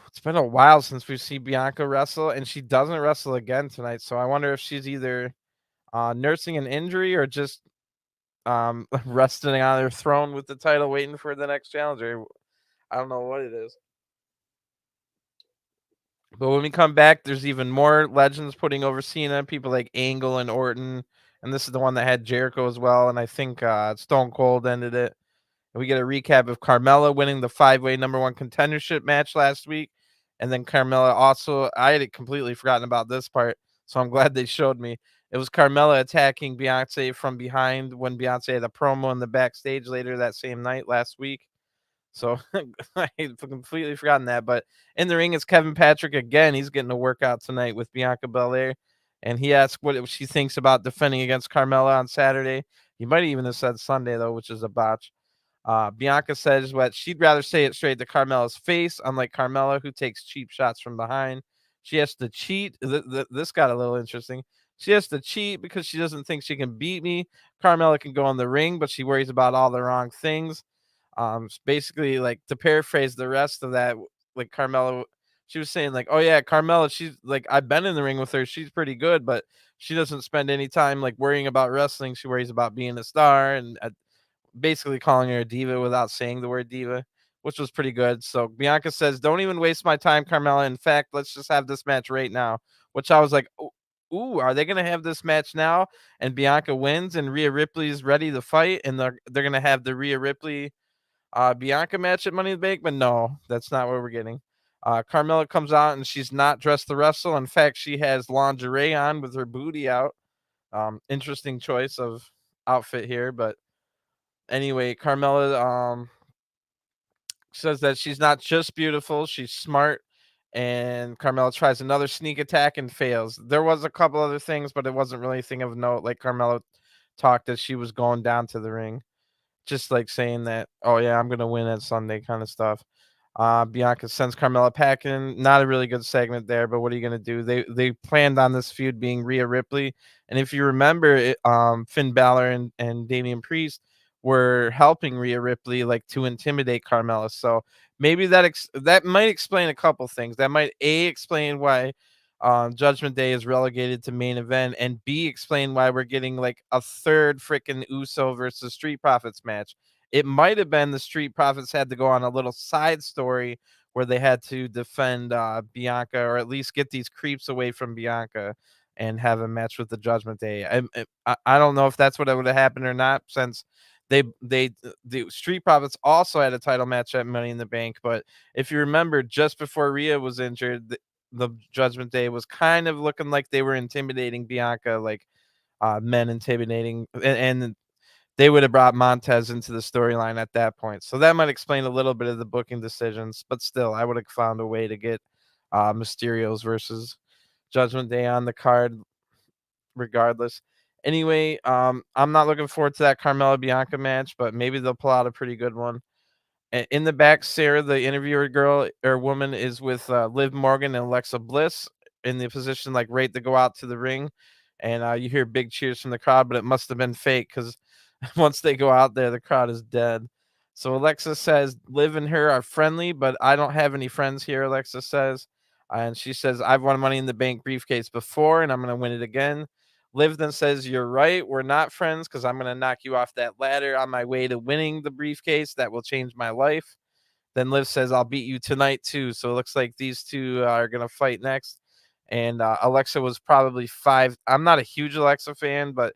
it's been a while since we've seen Bianca wrestle, and she doesn't wrestle again tonight. So I wonder if she's either nursing an injury or just resting on her throne with the title, waiting for the next challenger. I don't know what it is. But when we come back, there's even more legends putting over Cena, people like Angle and Orton, and this is the one that had Jericho as well, and I think Stone Cold ended it. And we get a recap of Carmela winning the 5-way #1 contendership match last week. And then Carmela also, I had completely forgotten about this part, so I'm glad they showed me. It was Carmela attacking Beyonce from behind when Beyonce had a promo in the backstage later that same night last week. So I had completely forgotten that. But in the ring, it's Kevin Patrick again. He's getting a workout tonight with Bianca Belair. And he asked what she thinks about defending against Carmela on Saturday. He might even have said Sunday, though, which is a botch. Bianca says what she'd rather say it straight to Carmela's face, unlike Carmela, who takes cheap shots from behind. She has to cheat. This got a little interesting. She has to cheat because she doesn't think she can beat me. Carmela can go in the ring, but she worries about all the wrong things. Basically, like, to paraphrase the rest of that, like, Carmela, she was saying like, "Oh yeah, Carmela, she's like, I've been in the ring with her. She's pretty good, but she doesn't spend any time like worrying about wrestling. She worries about being a star," and basically calling her a diva without saying the word diva, which was pretty good. So Bianca says, "Don't even waste my time, Carmela. In fact, let's just have this match right now." Which I was like, "Ooh, are they gonna have this match now?" And Bianca wins, and Rhea Ripley's ready to fight, and they're gonna have the Rhea Ripley Bianca match at Money in the Bank, but no, that's not what we're getting. Carmella comes out and she's not dressed to wrestle. In fact, she has lingerie on with her booty out. Interesting choice of outfit here, but anyway, Carmella says that she's not just beautiful, she's smart. And Carmella tries another sneak attack and fails. There was a couple other things, but it wasn't really a thing of note. Like Carmella talked as she was going down to the ring, just like saying that, "Oh yeah, I'm gonna win at Sunday," kind of stuff. Bianca sends Carmela packing. Not a really good segment there, but what are you gonna do? They planned on this feud being Rhea Ripley, and if you remember, Finn Balor and Damian Priest were helping Rhea Ripley like to intimidate Carmela. So maybe that might explain a couple things. That might explain why Judgment Day is relegated to main event, and B explain why we're getting like a third freaking Uso versus Street Profits match. It might have been the Street Profits had to go on a little side story where they had to defend Bianca, or at least get these creeps away from Bianca and have a match with the Judgment Day. I don't know if that's what would have happened or not, since the Street Profits also had a title match at Money in the Bank. But if you remember, just before Rhea was injured, the Judgment Day was kind of looking like they were intimidating Bianca, like men intimidating, and they would have brought Montez into the storyline at that point. So that might explain a little bit of the booking decisions, but still, I would have found a way to get Mysterio's versus Judgment Day on the card regardless. Anyway, I'm not looking forward to that Carmella Bianca match, but maybe they'll pull out a pretty good one. In the back, Sarah, the interviewer girl or woman, is with Liv Morgan and Alexa Bliss in the position like right to go out to the ring, and you hear big cheers from the crowd, but it must have been fake because once they go out there, the crowd is dead. So Alexa says Liv and her are friendly, but I don't have any friends here. Alexa says, and she says I've won Money in the Bank briefcase before, and I'm gonna win it again. Liv then says, "You're right. We're not friends because I'm going to knock you off that ladder on my way to winning the briefcase. That will change my life." Then Liv says, "I'll beat you tonight too." So it looks like these two are going to fight next. And Alexa was probably five. I'm not a huge Alexa fan, but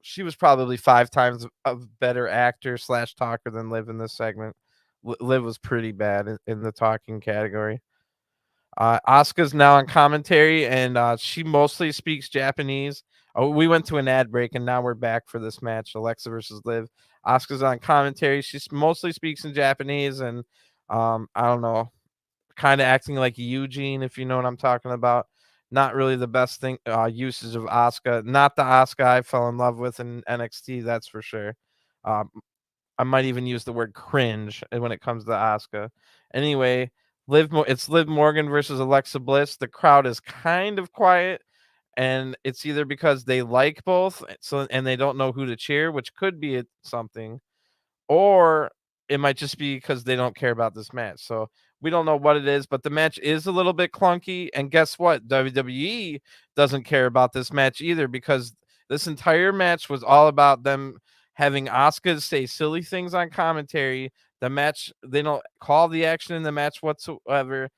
she was probably 5 times a better actor slash talker than Liv in this segment. Liv was pretty bad in the talking category. Asuka's now on commentary, and she mostly speaks Japanese. Oh, we went to an ad break, and now we're back for this match, Alexa versus Liv. Asuka's on commentary. She mostly speaks in Japanese, and I don't know, kind of acting like Eugene, if you know what I'm talking about. Not really the best thing usage of Asuka. Not the Asuka I fell in love with in NXT, that's for sure. Um, I might even use the word cringe when it comes to Asuka. Anyway, it's Liv Morgan versus Alexa Bliss. The crowd is kind of quiet, and it's either because they like both, and they don't know who to cheer, which could be something, or it might just be because they don't care about this match. So we don't know what it is, but the match is a little bit clunky. And guess what? WWE doesn't care about this match either, because this entire match was all about them having Asuka say silly things on commentary. The match, they don't call the action in the match whatsoever.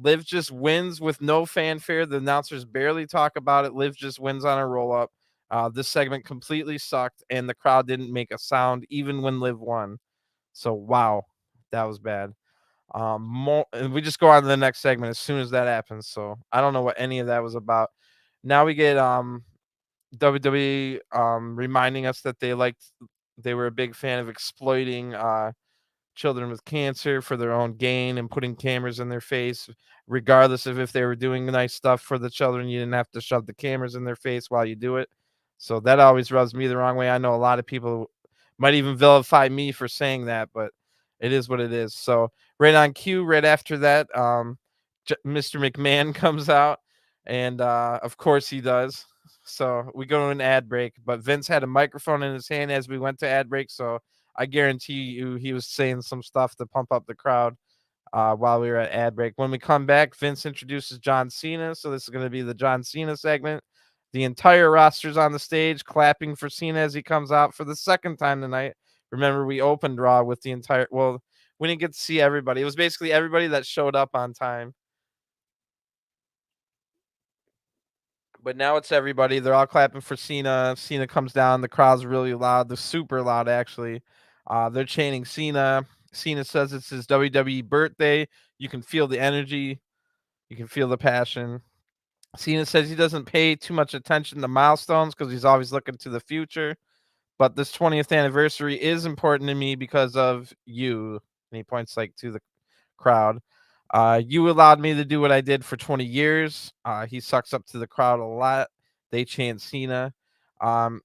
Liv just wins with no fanfare. The announcers barely talk about it. Liv just wins on a roll up. This segment completely sucked, and the crowd didn't make a sound even when Liv won. So wow, that was bad. And we just go on to the next segment as soon as that happens. So I don't know what any of that was about. Now we get WWE reminding us that they were a big fan of exploiting children with cancer for their own gain and putting cameras in their face, regardless of if they were doing nice stuff for the children. You didn't have to shove the cameras in their face while you do it. So that always rubs me the wrong way. I know a lot of people might even vilify me for saying that, but it is what it is. So right on cue, right after that, Mr. McMahon comes out, and of course he does. So we go to an ad break, but Vince had a microphone in his hand as we went to ad break. So I guarantee you he was saying some stuff to pump up the crowd while we were at ad break. When we come back, Vince introduces John Cena. So this is going to be the John Cena segment. The entire roster's on the stage clapping for Cena as he comes out for the second time tonight. Remember, we opened Raw with the entire, well, we didn't get to see everybody. It was basically everybody that showed up on time. But now it's everybody. They're all clapping for Cena. Cena comes down. The crowd's really loud. They're super loud, actually. They're chanting Cena. Cena says it's his WWE birthday. You can feel the energy. You can feel the passion. Cena says he doesn't pay too much attention to milestones because he's always looking to the future. But this 20th anniversary is important to me because of you. And he points like to the crowd. You allowed me to do what I did for 20 years. He sucks up to the crowd a lot. They chant Cena.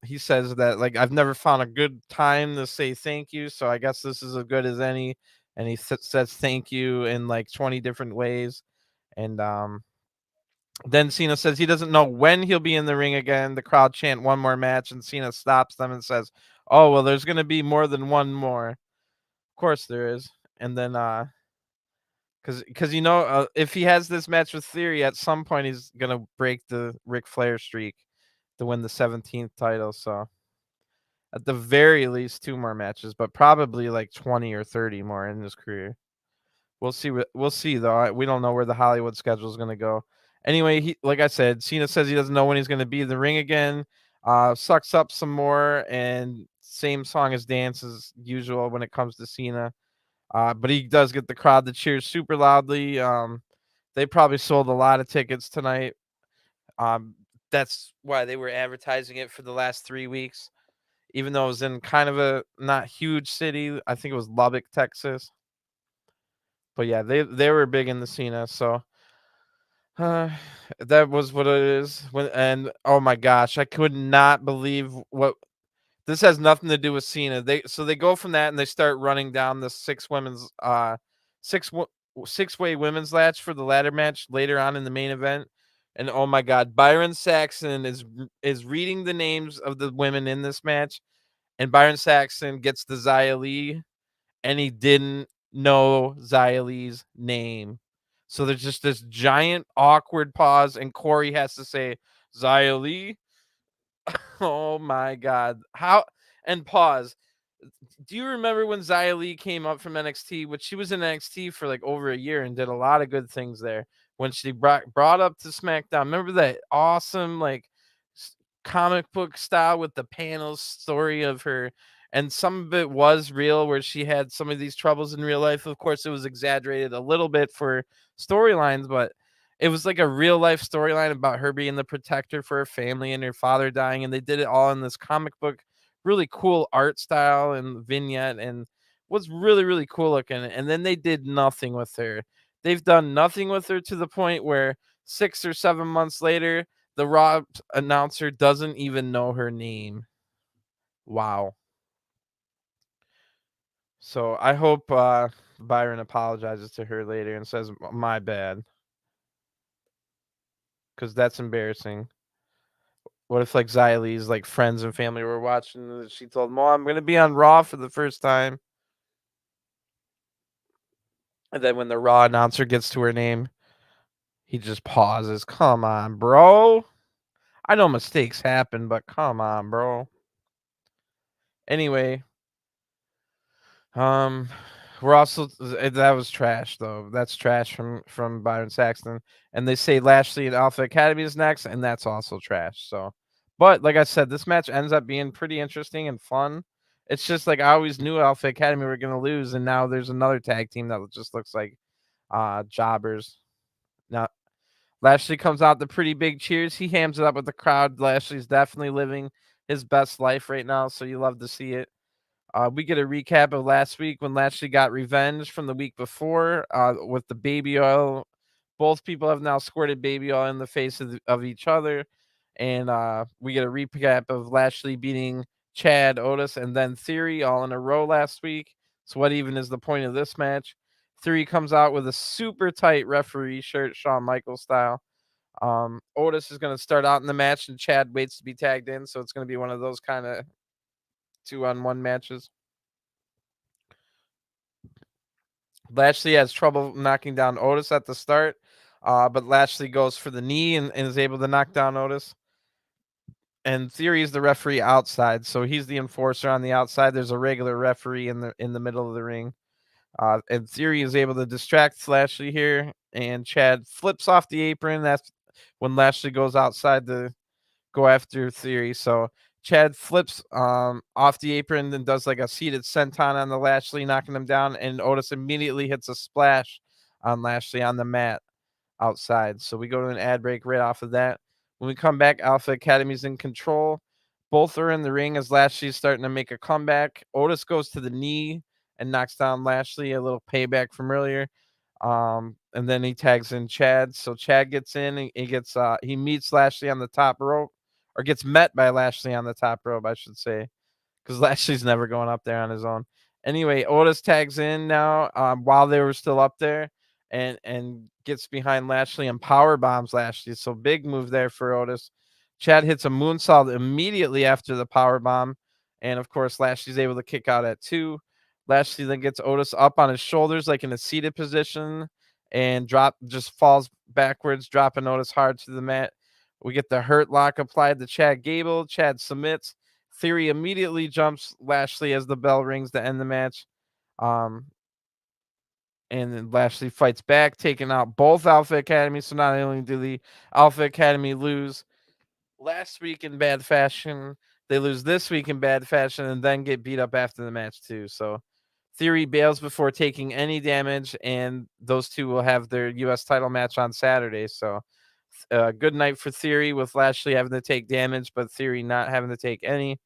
He says that like I've never found a good time to say thank you, so I guess this is as good as any. and he says thank you in like 20 different ways. And then Cena says he doesn't know when he'll be in the ring again. The crowd chant one more match, and Cena stops them and says, "Oh, well, there's going to be more than one more." Of course there is. And then because if he has this match with Theory, at some point he's going to break the Ric Flair streak to win the 17th title. So at the very least 2 more matches, but probably like 20 or 30 more in his career. We'll see. We'll see though. We don't know where the Hollywood schedule is going to go. Anyway, like I said, Cena says he doesn't know when he's going to be in the ring again. Sucks up some more, and same song as dance as usual when it comes to Cena. But he does get the crowd to cheer super loudly. They probably sold a lot of tickets tonight. That's why they were advertising it for the last 3 weeks, even though it was in kind of a not huge city. I think it was Lubbock, Texas. But yeah, they were big in the Cena, so that was what it is. And oh my gosh, I could not believe what this has nothing to do with Cena. They go from that and they start running down the 6 6-way women's match for the ladder match later on in the main event. And oh my God, Byron Saxton is reading the names of the women in this match, and Byron Saxton gets the Zaya Lee, and he didn't know Zaya Lee's name. So there's just this giant awkward pause, and Corey has to say Zaya Lee. Oh my God. How and pause. Do you remember when Zaya Lee came up from NXT, which she was in NXT for like over a year and did a lot of good things there? When she brought up to SmackDown, remember that awesome like comic book style with the panels story of her, and some of it was real where she had some of these troubles in real life. Of course, it was exaggerated a little bit for storylines, but it was like a real life storyline about her being the protector for her family and her father dying, and they did it all in this comic book, really cool art style and vignette, and was really really cool looking. And then they did nothing with her. They've done nothing with her to the point where 6 or 7 months later the Raw announcer doesn't even know her name. Wow. So I hope Byron apologizes to her later and says, my bad. Because that's embarrassing. What if like Xia Li's like friends and family were watching and she told them, I'm going to be on Raw for the first time. And then when the Raw announcer gets to her name, he just pauses. Come on, bro. I know mistakes happen, but come on, bro. Anyway, we're also that was trash though. That's trash from Byron Saxton. And they say Lashley and Alpha Academy is next, and that's also trash. So, but like I said, this match ends up being pretty interesting and fun. It's just like I always knew Alpha Academy were gonna lose, and now there's another tag team that just looks like jobbers. Now Lashley comes out the pretty big cheers. He hams it up with the crowd. Lashley's definitely living his best life right now, so you love to see it. We get a recap of last week when Lashley got revenge from the week before with the baby oil. Both people have now squirted baby oil in the face of each other. And we get a recap of Lashley beating Chad, Otis, and then Theory all in a row last week. So what even is the point of this match? Theory comes out with a super tight referee shirt, Shawn Michaels style. Otis is going to start out in the match, and Chad waits to be tagged in. So it's going to be one of those kind of 2-on-1 matches. Lashley has trouble knocking down Otis at the start, but Lashley goes for the knee and is able to knock down Otis. And Theory is the referee outside, so he's the enforcer on the outside. There's a regular referee in the middle of the ring, and Theory is able to distract Lashley here. And Chad flips off the apron. That's when Lashley goes outside to go after Theory. So Chad flips off the apron and does like a seated senton on the Lashley, knocking him down, and Otis immediately hits a splash on Lashley on the mat outside. So we go to an ad break right off of that. When we come back, Alpha Academy's in control. Both are in the ring as Lashley's starting to make a comeback. Otis goes to the knee and knocks down Lashley, a little payback from earlier. And then he tags in Chad. So Chad gets in, he meets Lashley on the top rope, or gets met by Lashley on the top rope, I should say, because Lashley's never going up there on his own. Anyway, Otis tags in now while they were still up there, and gets behind Lashley and power bombs Lashley. So big move there for Otis. Chad hits a moonsault immediately after the power bomb, and of course Lashley's able to kick out at 2. Lashley then gets Otis up on his shoulders like in a seated position and just falls backwards, dropping Otis hard to the mat. We get the hurt lock applied to Chad Gable. Chad submits. Theory immediately jumps Lashley as the bell rings to end the match. Um, and then Lashley fights back, taking out both Alpha Academy. So not only do the Alpha Academy lose last week in bad fashion, they lose this week in bad fashion and then get beat up after the match too. So Theory bails before taking any damage, and those two will have their U.S. title match on Saturday. So good night for Theory with Lashley having to take damage, but Theory not having to take any.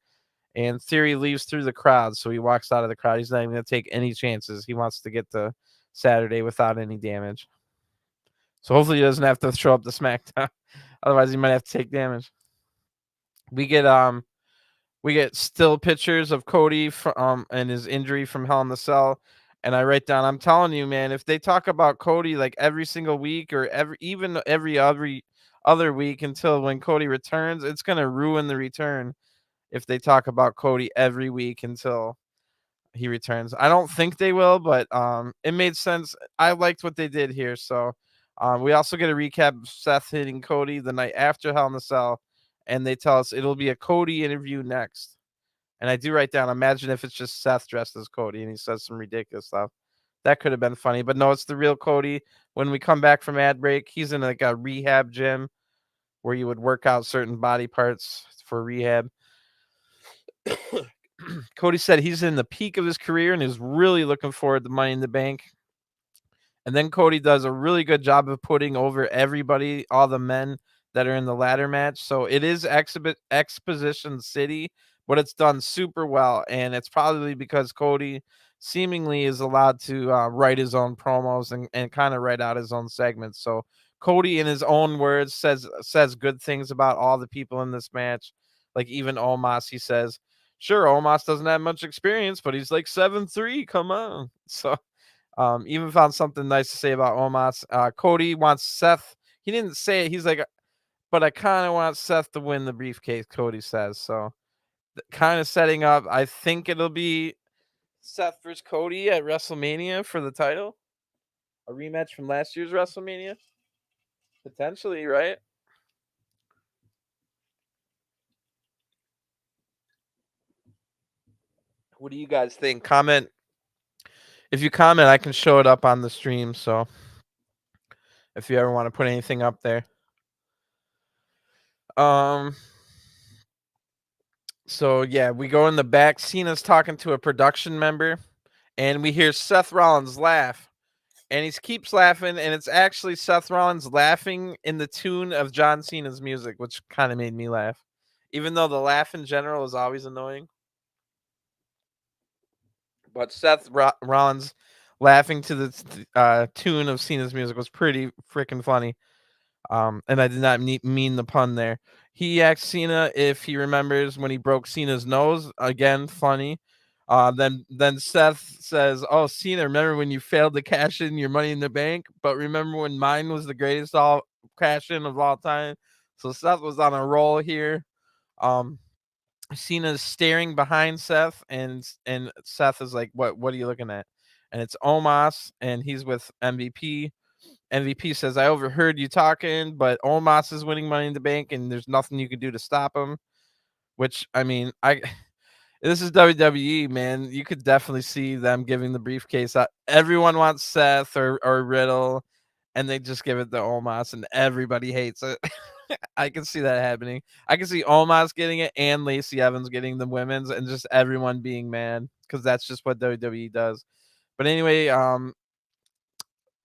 And Theory leaves through the crowd, so he walks out of the crowd. He's not even going to take any chances. He wants to get to Saturday without any damage. So hopefully he doesn't have to show up to SmackDown. Otherwise, he might have to take damage. We get still pictures of Cody from and his injury from Hell in the Cell. And I write down, I'm telling you, man, if they talk about Cody like every single week or every other week until when Cody returns, it's gonna ruin the return if they talk about Cody every week until he returns. I don't think they will, but it made sense. I liked what they did here. So we also get a recap of Seth hitting Cody the night after Hell in the Cell, and they tell us it'll be a Cody interview next. And I do write down, imagine if it's just Seth dressed as Cody and he says some ridiculous stuff. That could have been funny, but no, it's the real Cody. When we come back from ad break, he's in like a rehab gym where you would work out certain body parts for rehab. Cody said he's in the peak of his career and is really looking forward to Money in the Bank. And then Cody does a really good job of putting over everybody, all the men that are in the ladder match. So it is Exposition City, but it's done super well. And it's probably because Cody seemingly is allowed to write his own promos and kind of write out his own segments. So Cody, in his own words, says good things about all the people in this match. Like even Omos, he says, sure, Omos doesn't have much experience, but he's like 7'3". Come on. So even found something nice to say about Omos. Cody wants Seth. He didn't say it. He's like, but I kind of want Seth to win the briefcase, Cody says. So kind of setting up. I think it'll be Seth versus Cody at WrestleMania for the title. A rematch from last year's WrestleMania. Potentially, right? What do you guys think? Comment. If you comment, I can show it up on the stream. So if you ever want to put anything up there. So yeah, we go in the back. Cena's talking to a production member, and we hear Seth Rollins laugh, and he keeps laughing, and it's actually Seth Rollins laughing in the tune of John Cena's music, which kind of made me laugh, even though the laugh in general is always annoying. But Rollins laughing to the tune of Cena's music was pretty freaking funny. And I did not mean the pun there. He asked Cena if he remembers when he broke Cena's nose. Again, funny. Then Seth says, "Oh, Cena, remember when you failed to cash in your Money in the Bank? But remember when mine was the greatest all cash in of all time?" So Seth was on a roll here. Um, Cena's staring behind Seth, and Seth is like, "What are you looking at?" And it's Omos, and he's with MVP. MVP says, I overheard you talking, but Omos is winning Money in the Bank, and there's nothing you can do to stop him. Which, I mean, this is WWE, man. You could definitely see them giving the briefcase out. Everyone wants Seth or Riddle, and they just give it to Omos, and everybody hates it. I can see that happening. I can see Omos getting it and Lacey Evans getting the women's, and just everyone being mad because that's just what WWE does. But anyway,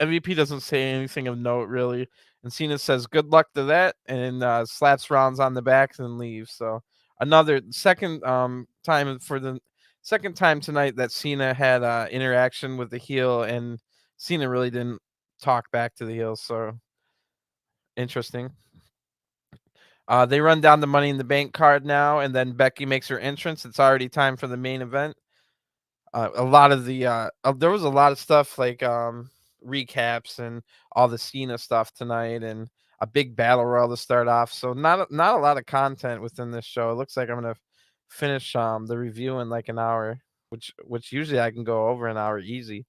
MVP doesn't say anything of note really, and Cena says good luck to that, and slaps Rollins on the back and leaves. So another second time for the second time tonight that Cena had interaction with the heel, and Cena really didn't talk back to the heel. So interesting. They run down the Money in the Bank card now, and then Becky makes her entrance. It's already time for the main event. A lot of the there was a lot of stuff like recaps and all the Cena stuff tonight, and a big battle royal to start off. So not a lot of content within this show. It looks like I'm gonna finish the review in like an hour, which usually I can go over an hour easy.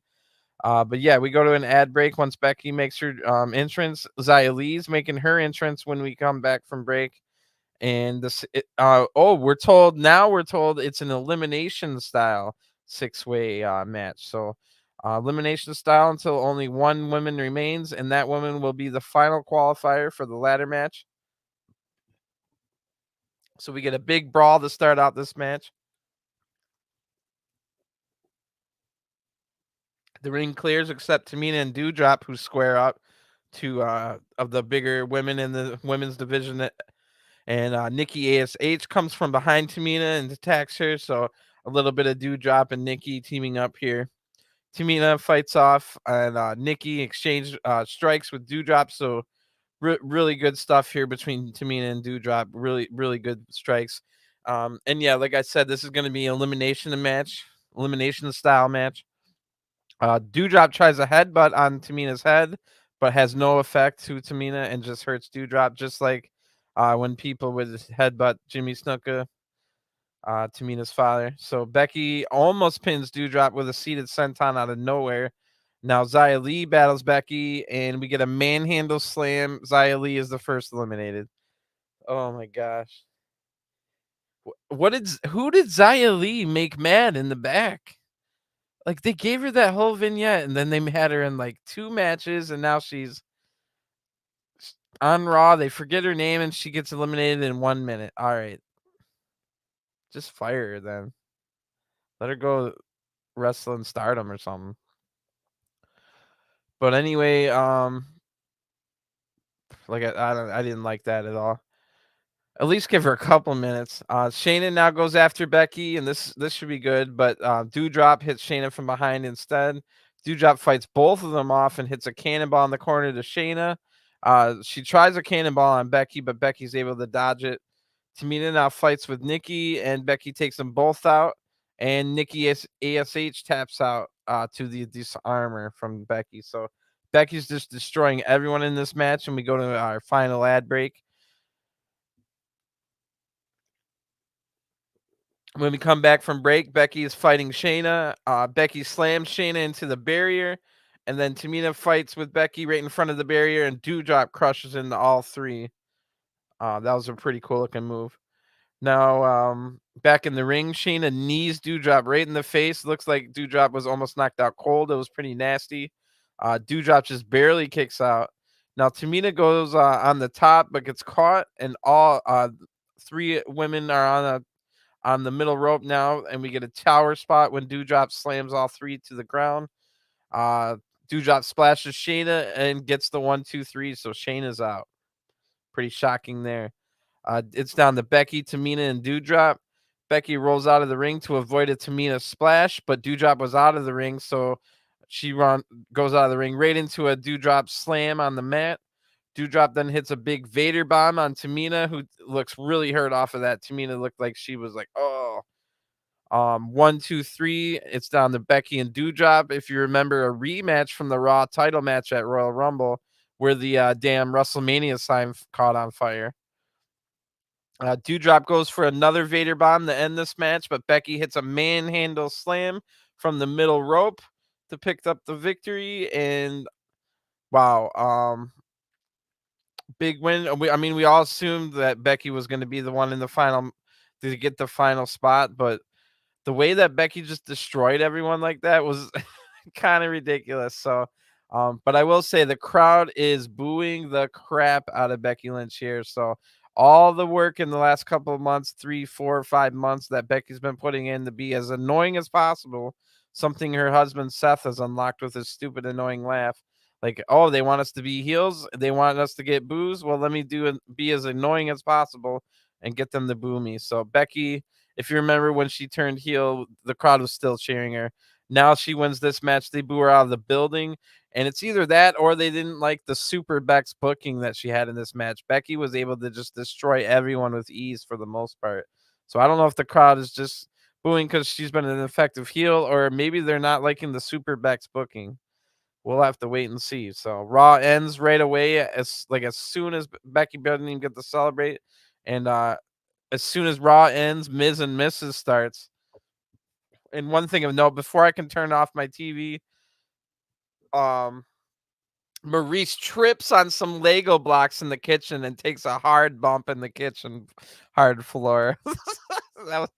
But yeah, we go to an ad break once Becky makes her entrance. Zaya Lee's making her entrance when we come back from break. And we're told it's an elimination style 6-way match. So elimination style until only one woman remains, and that woman will be the final qualifier for the ladder match. So we get a big brawl to start out this match. The ring clears except Tamina and Doudrop, who square up to of the bigger women in the women's division. And Nikki ASH comes from behind Tamina and attacks her. So a little bit of Doudrop and Nikki teaming up here. Tamina fights off, and Nikki exchange strikes with Doudrop. So really good stuff here between Tamina and Doudrop. Really good strikes. And yeah, like I said, this is going to be elimination style match. Doudrop tries a headbutt on Tamina's head, but has no effect to Tamina and just hurts Doudrop, just like when people would headbutt Jimmy Snuka, Tamina's father. So Becky almost pins Doudrop with a seated senton out of nowhere. Now Zaya Lee battles Becky, and we get a manhandle slam. Zaya Lee is the first eliminated. Oh my gosh. Who did Zaya Lee make mad in the back? Like, they gave her that whole vignette, and then they had her in, like, 2 matches, and now she's on Raw. They forget her name, and she gets eliminated in 1 minute. Alright. Just fire her then. Let her go wrestle in Stardom or something. But anyway, like, I didn't like that at all. At least give her a couple minutes. Shayna now goes after Becky, and this should be good, but Doudrop hits Shayna from behind instead. Doudrop fights both of them off and hits a cannonball in the corner to Shayna. She tries a cannonball on Becky, but Becky's able to dodge it. Tamina now fights with Nikki, and Becky takes them both out. And Nikki ASH taps out to the disarmor from Becky. So Becky's just destroying everyone in this match, and we go to our final ad break. When we come back from break, Becky is fighting Shayna. Becky slams Shayna into the barrier, and then Tamina fights with Becky right in front of the barrier, and Doudrop crushes into all three. That was a pretty cool looking move. Now, back in the ring, Shayna knees Doudrop right in the face. Looks like Doudrop was almost knocked out cold. It was pretty nasty. Doudrop just barely kicks out. Now, Tamina goes on the top, but gets caught, and all 3 women are on the middle rope now, and we get a tower spot when Doudrop slams all 3 to the ground. Doudrop splashes Shayna and gets the 1-2-3, so Shayna's out. Pretty shocking there. It's down to Becky, Tamina, and Doudrop. Becky rolls out of the ring to avoid a Tamina splash, but Doudrop was out of the ring, so she goes out of the ring right into a Doudrop slam on the mat. Doudrop then hits a big Vader bomb on Tamina, who looks really hurt off of that. Tamina looked like she was like, oh. 1, 2, 3. It's down to Becky and Doudrop. If you remember a rematch from the Raw title match at Royal Rumble, where the damn WrestleMania sign caught on fire. Doudrop goes for another Vader bomb to end this match, but Becky hits a manhandle slam from the middle rope to pick up the victory. And wow, big win. We all assumed that Becky was going to be the one in the final to get the final spot, but the way that Becky just destroyed everyone like that was kind of ridiculous. So, but I will say the crowd is booing the crap out of Becky Lynch here. So all the work in the last couple of months, 3, 4, 5 months that Becky's been putting in to be as annoying as possible, something her husband Seth has unlocked with his stupid, annoying laugh. Like, oh, they want us to be heels. They want us to get boos. Well, let me be as annoying as possible and get them to boo me. So Becky, if you remember when she turned heel, the crowd was still cheering her. Now she wins this match. They boo her out of the building. And it's either that or they didn't like the Super Beck's booking that she had in this match. Becky was able to just destroy everyone with ease for the most part. So I don't know if the crowd is just booing because she's been an effective heel, or maybe they're not liking the Super Beck's booking. We'll have to wait and see. So Raw ends right away as soon as Becky doesn't even get to celebrate, and as soon as Raw ends, Miz and Mrs. starts. And one thing of note, before I can turn off my TV, um, Maurice trips on some Lego blocks in the kitchen and takes a hard bump in the kitchen hard floor. That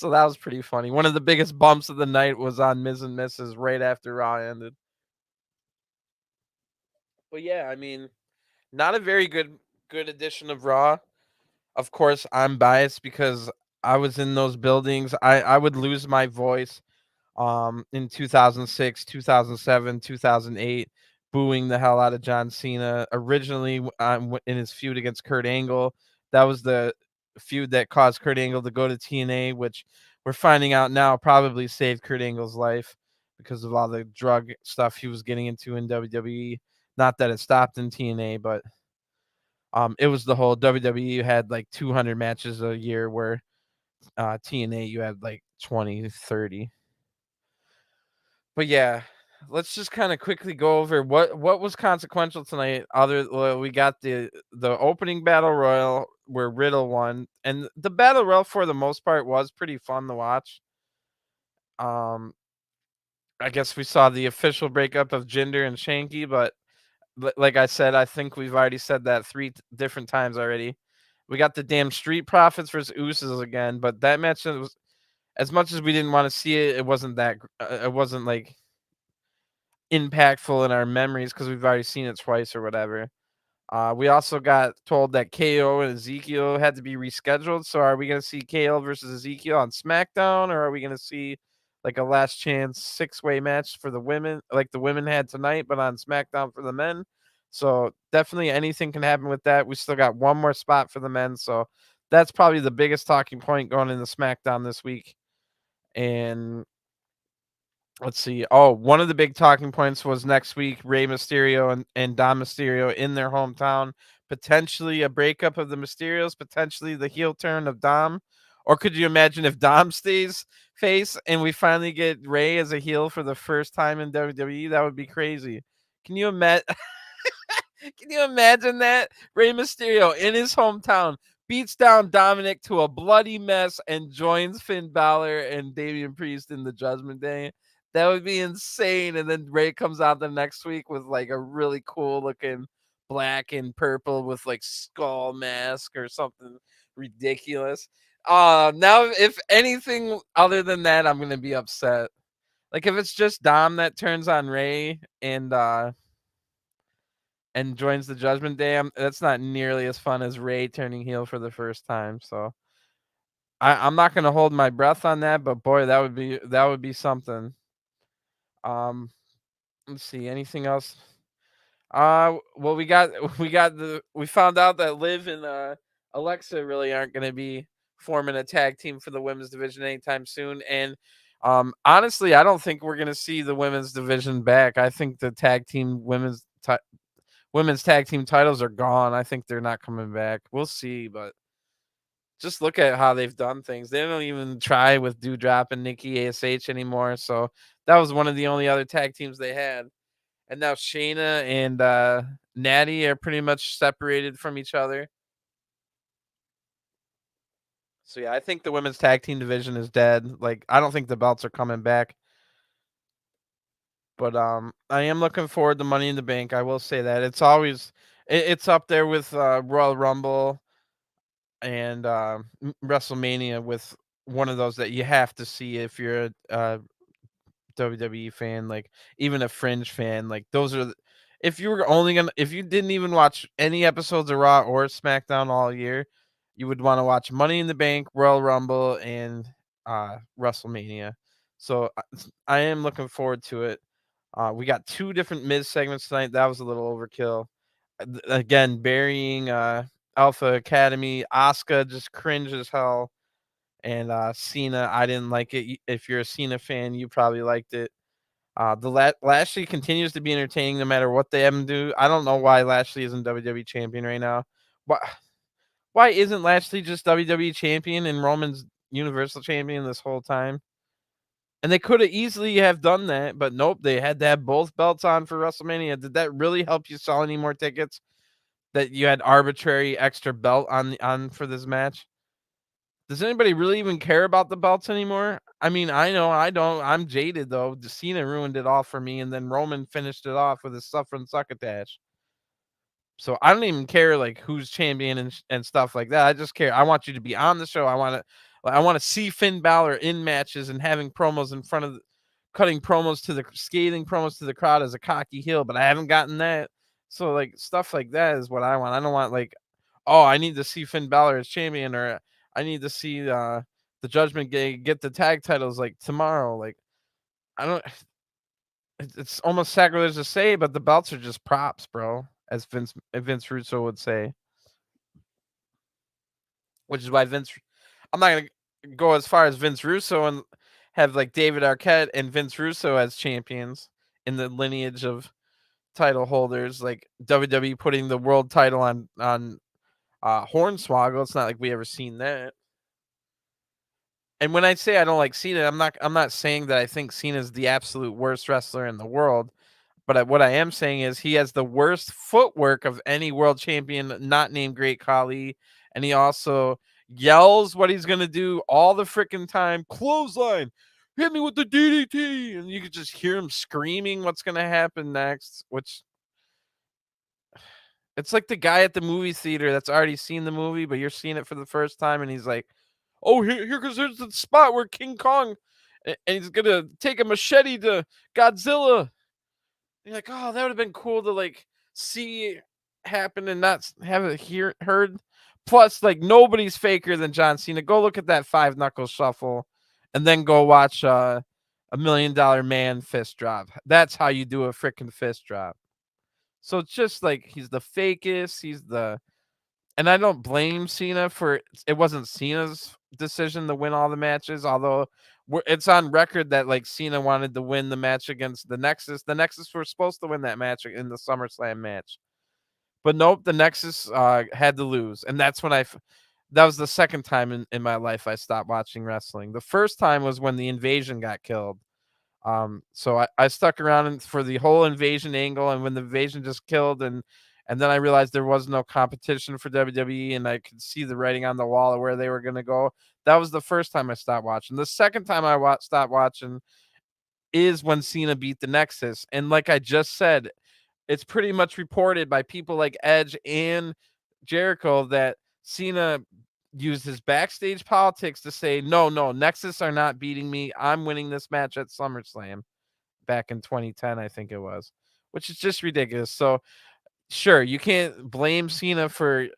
was pretty funny. One of the biggest bumps of the night was on Miz and Mrs. right after Raw ended. But yeah, I mean, not a very good edition of Raw. Of course, I'm biased because I was in those buildings. I would lose my voice in 2006, 2007, 2008, booing the hell out of John Cena. Originally, in his feud against Kurt Angle, that was the feud that caused Kurt Angle to go to TNA, which we're finding out now probably saved Kurt Angle's life because of all the drug stuff he was getting into in WWE. Not that it stopped in TNA, but it was the whole WWE had like 200 matches a year, where TNA you had like 20, 30. But yeah, let's just kind of quickly go over what was consequential tonight. We got the opening battle royal where Riddle won, and the battle royal for the most part was pretty fun to watch. Um, I guess we saw the official breakup of Jinder and Shanky, but like I said, I think we've already said that three different times already. We got the damn Street Profits versus Usos again, but that match was, as much as we didn't want to see it, it wasn't it wasn't like impactful in our memories because we've already seen it twice or whatever. We also got told that KO and Ezekiel had to be rescheduled. So are we going to see KO versus Ezekiel on SmackDown, or are we going to see like a last chance 6-way match for the women, like the women had tonight, but on SmackDown for the men? So definitely anything can happen with that. We still got one more spot for the men. So that's probably the biggest talking point going into SmackDown this week. And let's see. Oh, one of the big talking points was next week, Rey Mysterio and Dom Mysterio in their hometown. Potentially a breakup of the Mysterios, potentially the heel turn of Dom. Or could you imagine if Dom stays face and we finally get Rey as a heel for the first time in WWE? That would be crazy. Can you imagine? Can you imagine that? Rey Mysterio in his hometown beats down Dominic to a bloody mess and joins Finn Balor and Damian Priest in the Judgment Day. That would be insane. And then Rey comes out the next week with like a really cool looking black and purple with like skull mask or something ridiculous. Now if anything other than that, I'm gonna be upset. Like if it's just Dom that turns on Rey and joins the Judgment Day, that's not nearly as fun as Rey turning heel for the first time. So I'm not gonna hold my breath on that, but boy, that would be something. Um, let's see, anything else? Well, we found out that Liv and Alexa really aren't gonna be forming a tag team for the women's division anytime soon, and honestly, I don't think we're gonna see the women's division back. I think the tag team women's tag team titles are gone. I think they're not coming back. We'll see, but just look at how they've done things. They don't even try with Doudrop and Nikki ASH anymore. So that was one of the only other tag teams they had. And now Shayna and Natty are pretty much separated from each other. So yeah, I think the women's tag team division is dead. Like I don't think the belts are coming back. But I am looking forward to Money in the Bank. I will say that it's up there with Royal Rumble and WrestleMania, with one of those that you have to see if you're a WWE fan, like even a fringe fan. Like those are, if you didn't even watch any episodes of Raw or SmackDown all year, you would want to watch Money in the Bank, Royal Rumble, and WrestleMania. So I am looking forward to it. We got 2 different Miz segments tonight. That was a little overkill. Again, burying Alpha Academy. Asuka just cringe as hell. And Cena, I didn't like it. If you're a Cena fan, you probably liked it. Lashley continues to be entertaining no matter what they have him do. I don't know why Lashley isn't WWE champion right now. Why isn't Lashley just WWE champion and Roman's Universal Champion this whole time. And they could have easily have done that, but nope, they had to have both belts on for WrestleMania. Did that really help you sell any more tickets? That you had arbitrary extra belt on for this match? Does anybody really even care about the belts anymore? I mean, I know I don't. I'm jaded though. Cena ruined it all for me, and then Roman finished it off with his suffering succotash. So I don't even care like who's champion and stuff like that. I just care. I want you to be on the show. I want to see Finn Balor in matches and having promos in front of cutting promos to the scathing promos to the crowd as a cocky heel, but I haven't gotten that. So like stuff like that is what I want. I don't want like, oh, I need to see Finn Balor as champion, or I need to see the Judgment Day get the tag titles like tomorrow. Like I don't. It's almost sacrilege to say, but the belts are just props, bro, as Vince Russo would say. Which is why I'm not gonna go as far as Vince Russo and have like David Arquette and Vince Russo as champions in the lineage of title holders, like WWE putting the world title on Hornswoggle. It's not like we ever seen that. And when I say I don't like Cena, I'm not saying that I think Cena's the absolute worst wrestler in the world. But what I am saying is he has the worst footwork of any world champion not named Great Khali. And he also yells what he's going to do all the freaking time. Clothesline, hit me with the DDT. And you could just hear him screaming what's going to happen next, which it's like the guy at the movie theater that's already seen the movie, but you're seeing it for the first time. And he's like, oh, here, because there's the spot where King Kong, and he's going to take a machete to Godzilla. You're like, oh, that would have been cool to like see happen and not have it heard. Plus, like nobody's faker than John Cena. Go look at that 5-knuckle shuffle, and then go watch a $1 million man fist drop. That's how you do a freaking fist drop. So it's just like he's the fakest. And I don't blame Cena for it. Wasn't Cena's decision to win all the matches, although it's on record that like Cena wanted to win the match against the Nexus. The Nexus were supposed to win that match in the SummerSlam match, but nope, the Nexus had to lose, and that's when that was the second time in my life I stopped watching wrestling. The first time was when the Invasion got killed. So I stuck around for the whole Invasion angle, and when the Invasion just killed, and then I realized there was no competition for WWE, and I could see the writing on the wall of where they were going to go. That was the first time I stopped watching. The second time I stopped watching is when Cena beat the Nexus. And like I just said, it's pretty much reported by people like Edge and Jericho that Cena used his backstage politics to say, no, Nexus are not beating me. I'm winning this match at SummerSlam back in 2010, I think it was, which is just ridiculous. So sure, you can't blame Cena for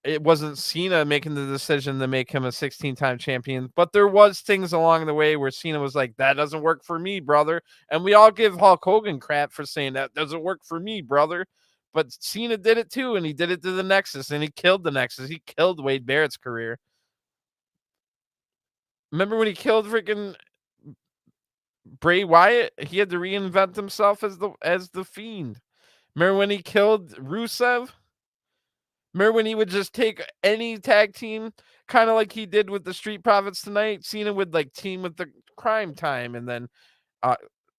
it wasn't Cena making the decision to make him a 16-time champion, but there was things along the way where Cena was like, that doesn't work for me, brother. And we all give Hulk Hogan crap for saying that doesn't work for me, brother. But Cena did it too, and he did it to the Nexus, and he killed the Nexus. He killed Wade Barrett's career. Remember when he killed freaking Bray Wyatt? He had to reinvent himself as the Fiend. Remember when he killed Rusev? Remember when he would just take any tag team, kind of like he did with the Street Profits tonight? Cena would like team with the Crime Time, and then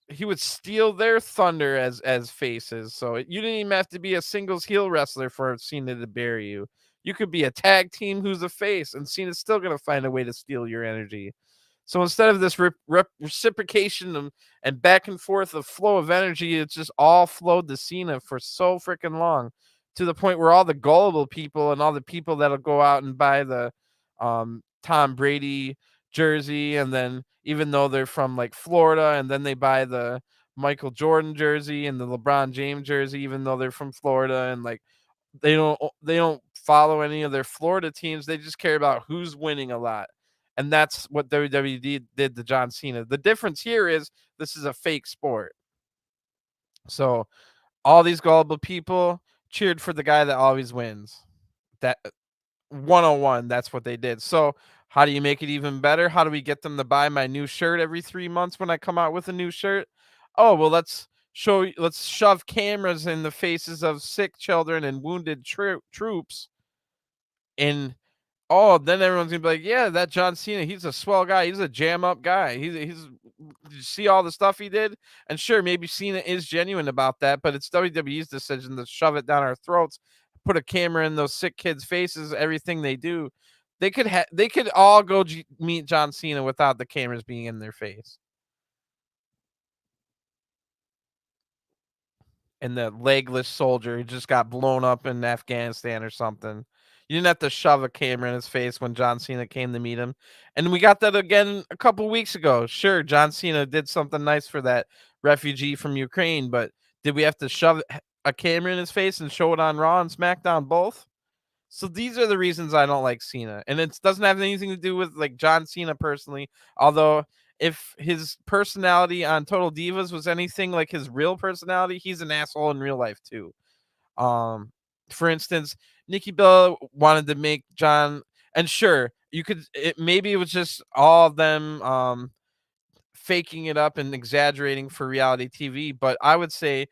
he would steal their thunder as faces. So you didn't even have to be a singles heel wrestler for Cena to bury you. You could be a tag team who's a face, and Cena's still gonna find a way to steal your energy. So instead of this reciprocation and back and forth of flow of energy, it's just all flowed to Cena for so freaking long, to the point where all the gullible people and all the people that'll go out and buy the Tom Brady jersey, and then even though they're from like Florida, and then they buy the Michael Jordan jersey and the LeBron James jersey, even though they're from Florida, and like they don't follow any of their Florida teams. They just care about who's winning a lot. And that's what WWE did to John Cena. The difference here is this is a fake sport. So all these gullible people cheered for the guy that always wins. That 101, that's what they did. So how do you make it even better? How do we get them to buy my new shirt every 3 months when I come out with a new shirt? Oh, well, let's shove cameras in the faces of sick children and wounded troops in Oh, then everyone's gonna be like, yeah, that John Cena, he's a swell guy. He's a jam up guy. He's did you see all the stuff he did? And sure, maybe Cena is genuine about that, but it's WWE's decision to shove it down our throats, put a camera in those sick kids' faces, everything they do. They could all go meet John Cena without the cameras being in their face. And the legless soldier who just got blown up in Afghanistan or something. You didn't have to shove a camera in his face when John Cena came to meet him. And we got that again a couple weeks ago. Sure, John Cena did something nice for that refugee from Ukraine, but did we have to shove a camera in his face and show it on Raw and SmackDown both? So these are the reasons I don't like Cena. And it doesn't have anything to do with like John Cena personally, although if his personality on Total Divas was anything like his real personality, he's an asshole in real life too. Um, for instance, Nikki Bella wanted to make John, and sure, maybe it was just all of them faking it up and exaggerating for reality TV, but I would say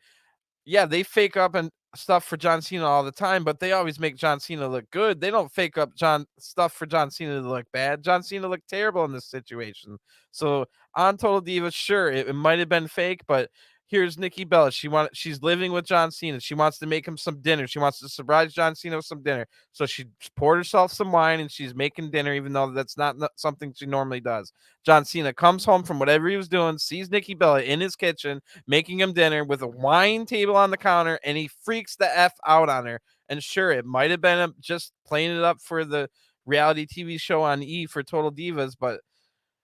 yeah, they fake up and stuff for John Cena all the time, but they always make John Cena look good. They don't fake up John stuff for John Cena to look bad. John Cena looked terrible in this situation. So on Total Divas, sure, it might have been fake, but here's Nikki Bella. She's living with John Cena. She wants to make him some dinner. She wants to surprise John Cena with some dinner. So she poured herself some wine and she's making dinner, even though that's not something she normally does. John Cena comes home from whatever he was doing, sees Nikki Bella in his kitchen, making him dinner with a wine table on the counter, and he freaks the F out on her. And sure, it might have been just playing it up for the reality TV show on E for Total Divas, but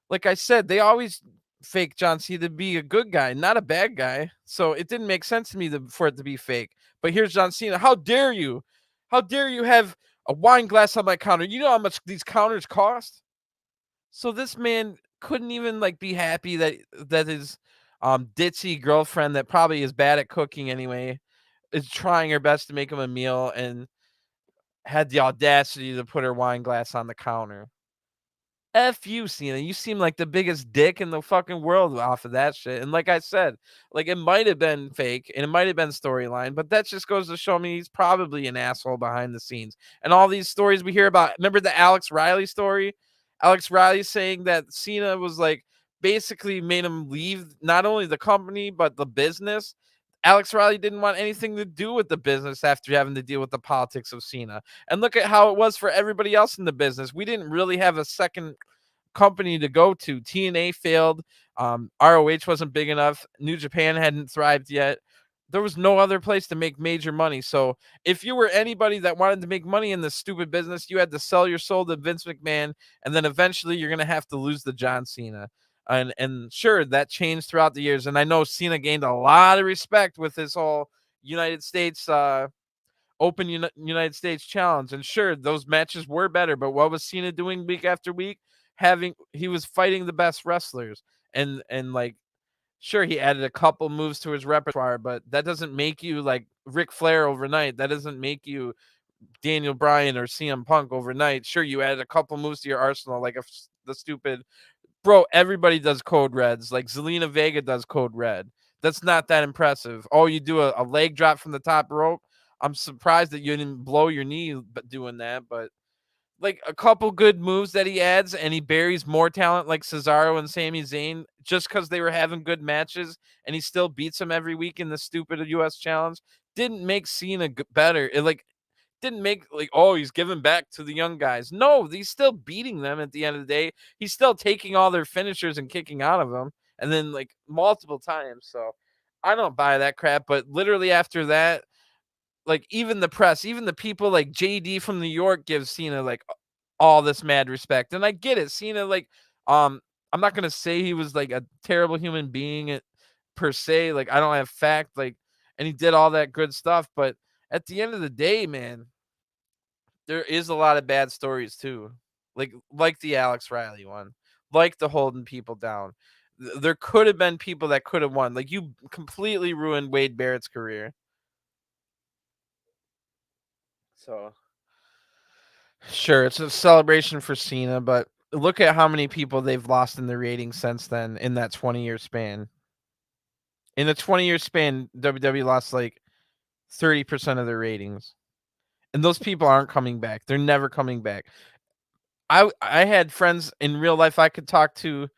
like I said, they always fake John Cena to be a good guy, not a bad guy. So it didn't make sense to me for it to be fake. But here's John Cena. How dare you? How dare you have a wine glass on my counter? You know how much these counters cost? So this man couldn't even like be happy that his ditzy girlfriend that probably is bad at cooking anyway is trying her best to make him a meal and had the audacity to put her wine glass on the counter. F you, Cena. You seem like the biggest dick in the fucking world off of that shit. And like I said, like it might have been fake and it might have been storyline, but that just goes to show me he's probably an asshole behind the scenes. And all these stories we hear about, remember the Alex Riley story? Alex Riley saying that Cena was like basically made him leave not only the company, but the business. Alex Riley didn't want anything to do with the business after having to deal with the politics of Cena. And look at how it was for everybody else in the business. We didn't really have a second company to go to. TNA failed. ROH wasn't big enough. New Japan hadn't thrived yet. There was no other place to make major money. So if you were anybody that wanted to make money in this stupid business, you had to sell your soul to Vince McMahon, and then eventually you're gonna have to lose to John Cena. And sure, that changed throughout the years. And I know Cena gained a lot of respect with his whole United States United States challenge. And sure, those matches were better, but what was Cena doing week after week? He was fighting the best wrestlers. And like sure, he added a couple moves to his repertoire, but that doesn't make you like Ric Flair overnight. That doesn't make you Daniel Bryan or CM Punk overnight. Sure, you added a couple moves to your arsenal, like the stupid bro. Everybody does code reds. Like Zelina Vega does code red. That's not that impressive. Oh, you do a leg drop from the top rope. I'm surprised that you didn't blow your knee doing that, but like a couple good moves that he adds, and he buries more talent like Cesaro and Sami Zayn just because they were having good matches, and he still beats them every week in the stupid US challenge. Didn't make Cena better. It like didn't make like, oh, he's giving back to the young guys. No, he's still beating them at the end of the day. He's still taking all their finishers and kicking out of them, and then like multiple times. So I don't buy that crap. But literally after that, like even the press, even the people like JD from New York gives Cena like all this mad respect. And I get it. Cena, like, I'm not gonna say he was like a terrible human being per se. Like, I don't have fact, like, and he did all that good stuff, but at the end of the day, man, there is a lot of bad stories too. Like the Alex Riley one, like the holding people down. There could have been people that could have won. Like you completely ruined Wade Barrett's career. So sure, it's a celebration for Cena, but look at how many people they've lost in the ratings since then in that 20-year span. In the 20-year span, WWE lost like 30% of their ratings. And those people aren't coming back. They're never coming back. I had friends in real life I could talk to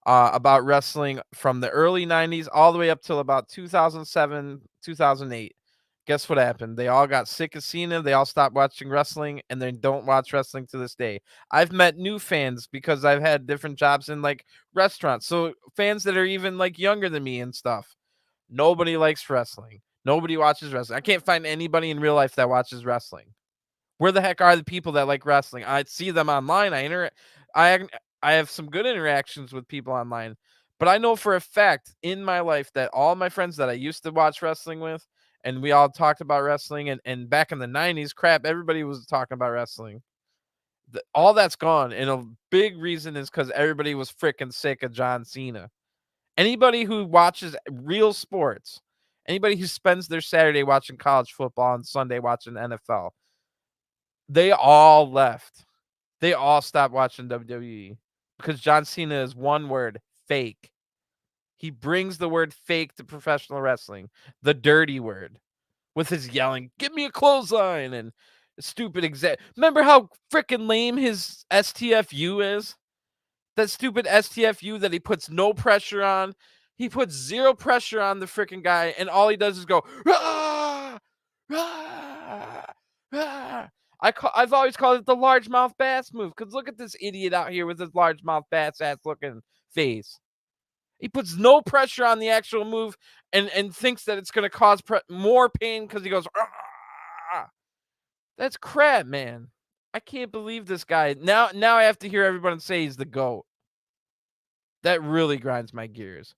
about wrestling from the early 90s all the way up till about 2007, 2008. Guess what happened? They all got sick of Cena. They all stopped watching wrestling and they don't watch wrestling to this day. I've met new fans because I've had different jobs in like restaurants. So fans that are even like younger than me and stuff. Nobody likes wrestling. Nobody watches wrestling. I can't find anybody in real life that watches wrestling. Where the heck are the people that like wrestling? I see them online. I I have some good interactions with people online, but I know for a fact in my life that all my friends that I used to watch wrestling with, and we all talked about wrestling, and back in the 90s, crap, everybody was talking about wrestling. All that's gone, and a big reason is because everybody was freaking sick of John Cena. Anybody who watches real sports, anybody who spends their Saturday watching college football and Sunday watching NFL, they all left. They all stopped watching WWE because John Cena is one word, fake. He brings the word fake to professional wrestling, the dirty word, with his yelling, "Give me a clothesline," and stupid exact. Remember how freaking lame his STFU is? That stupid STFU that he puts no pressure on. He puts zero pressure on the freaking guy, and all he does is go, "Ah! Ah! Ah!" I've always called it the largemouth bass move because look at this idiot out here with his largemouth bass ass looking face. He puts no pressure on the actual move and thinks that it's going to cause more pain because he goes, "Ah!" That's crap, man. I can't believe this guy. Now I have to hear everybody say he's the GOAT. That really grinds my gears.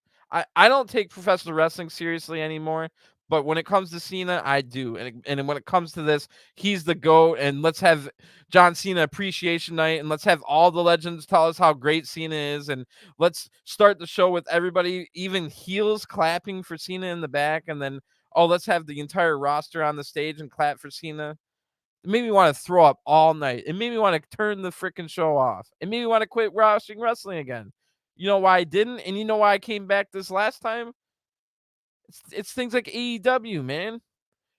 I don't take professional wrestling seriously anymore, but when it comes to Cena, I do. And when it comes to this, he's the GOAT. And let's have John Cena Appreciation Night, and let's have all the legends tell us how great Cena is. And let's start the show with everybody, even heels, clapping for Cena in the back. And then, oh, let's have the entire roster on the stage and clap for Cena. It made me want to throw up all night. It made me want to turn the freaking show off. It made me want to quit watching wrestling again. You know why I didn't? And you know why I came back this last time? It's things like AEW, man.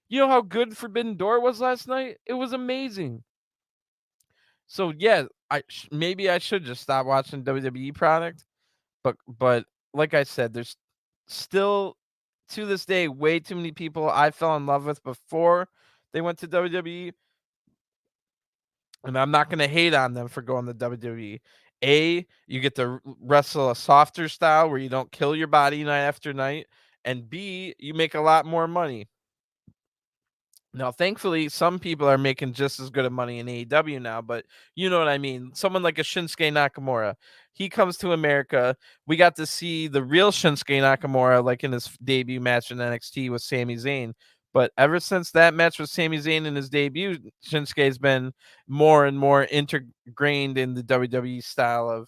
You know how good Forbidden Door was last night? It was amazing. So yeah, maybe I should just stop watching WWE product. But like I said, there's still to this day way too many people I fell in love with before they went to WWE. And I'm not going to hate on them for going to WWE. You get to wrestle a softer style where you don't kill your body night after night. And B, you make a lot more money. Now, thankfully, some people are making just as good of money in AEW now, but you know what I mean. Someone like a Shinsuke Nakamura, he comes to America. We got to see the real Shinsuke Nakamura, like in his debut match in NXT with Sami Zayn. But ever since that match with Sami Zayn in his debut, Shinsuke's been more and more integrated in the WWE style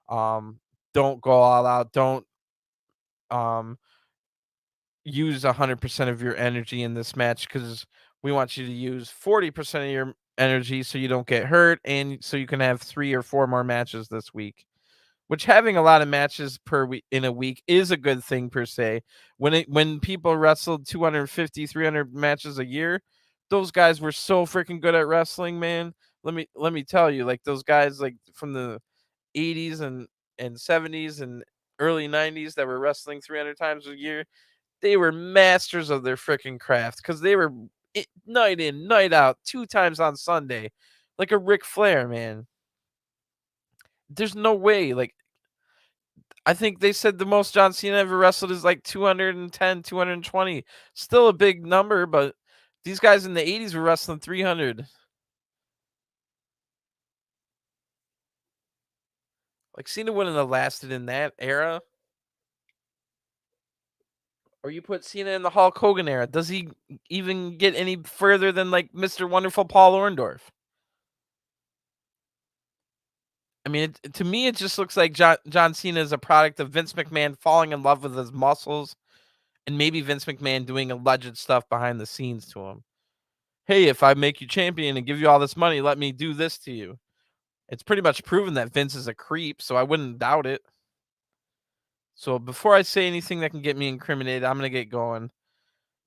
of don't go all out, don't um, use 100% of your energy in this match because we want you to use 40% of your energy so you don't get hurt and so you can have 3 or 4 more matches this week. Which having a lot of matches per week in a week is a good thing per se. When people wrestled 250, 300 matches a year, those guys were so freaking good at wrestling, man. Let me tell you, like those guys like from the 80s and 70s and early 90s that were wrestling 300 times a year, they were masters of their freaking craft because they were night in, night out, 2 times on Sunday, like a Ric Flair, man. There's no way. Like, I think they said the most John Cena ever wrestled is like 210, 220. Still a big number, but these guys in the 80s were wrestling 300. Like, Cena wouldn't have lasted in that era. Or you put Cena in the Hulk Hogan era. Does he even get any further than like Mr. Wonderful Paul Orndorff? I mean, to me, it just looks like John Cena is a product of Vince McMahon falling in love with his muscles and maybe Vince McMahon doing alleged stuff behind the scenes to him. Hey, if I make you champion and give you all this money, let me do this to you. It's pretty much proven that Vince is a creep, so I wouldn't doubt it. So before I say anything that can get me incriminated, I'm going to get going.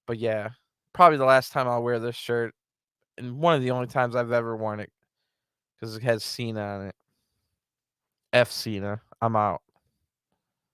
But yeah, probably the last time I'll wear this shirt and one of the only times I've ever worn it because it has Cena on it. F Cena. I'm out.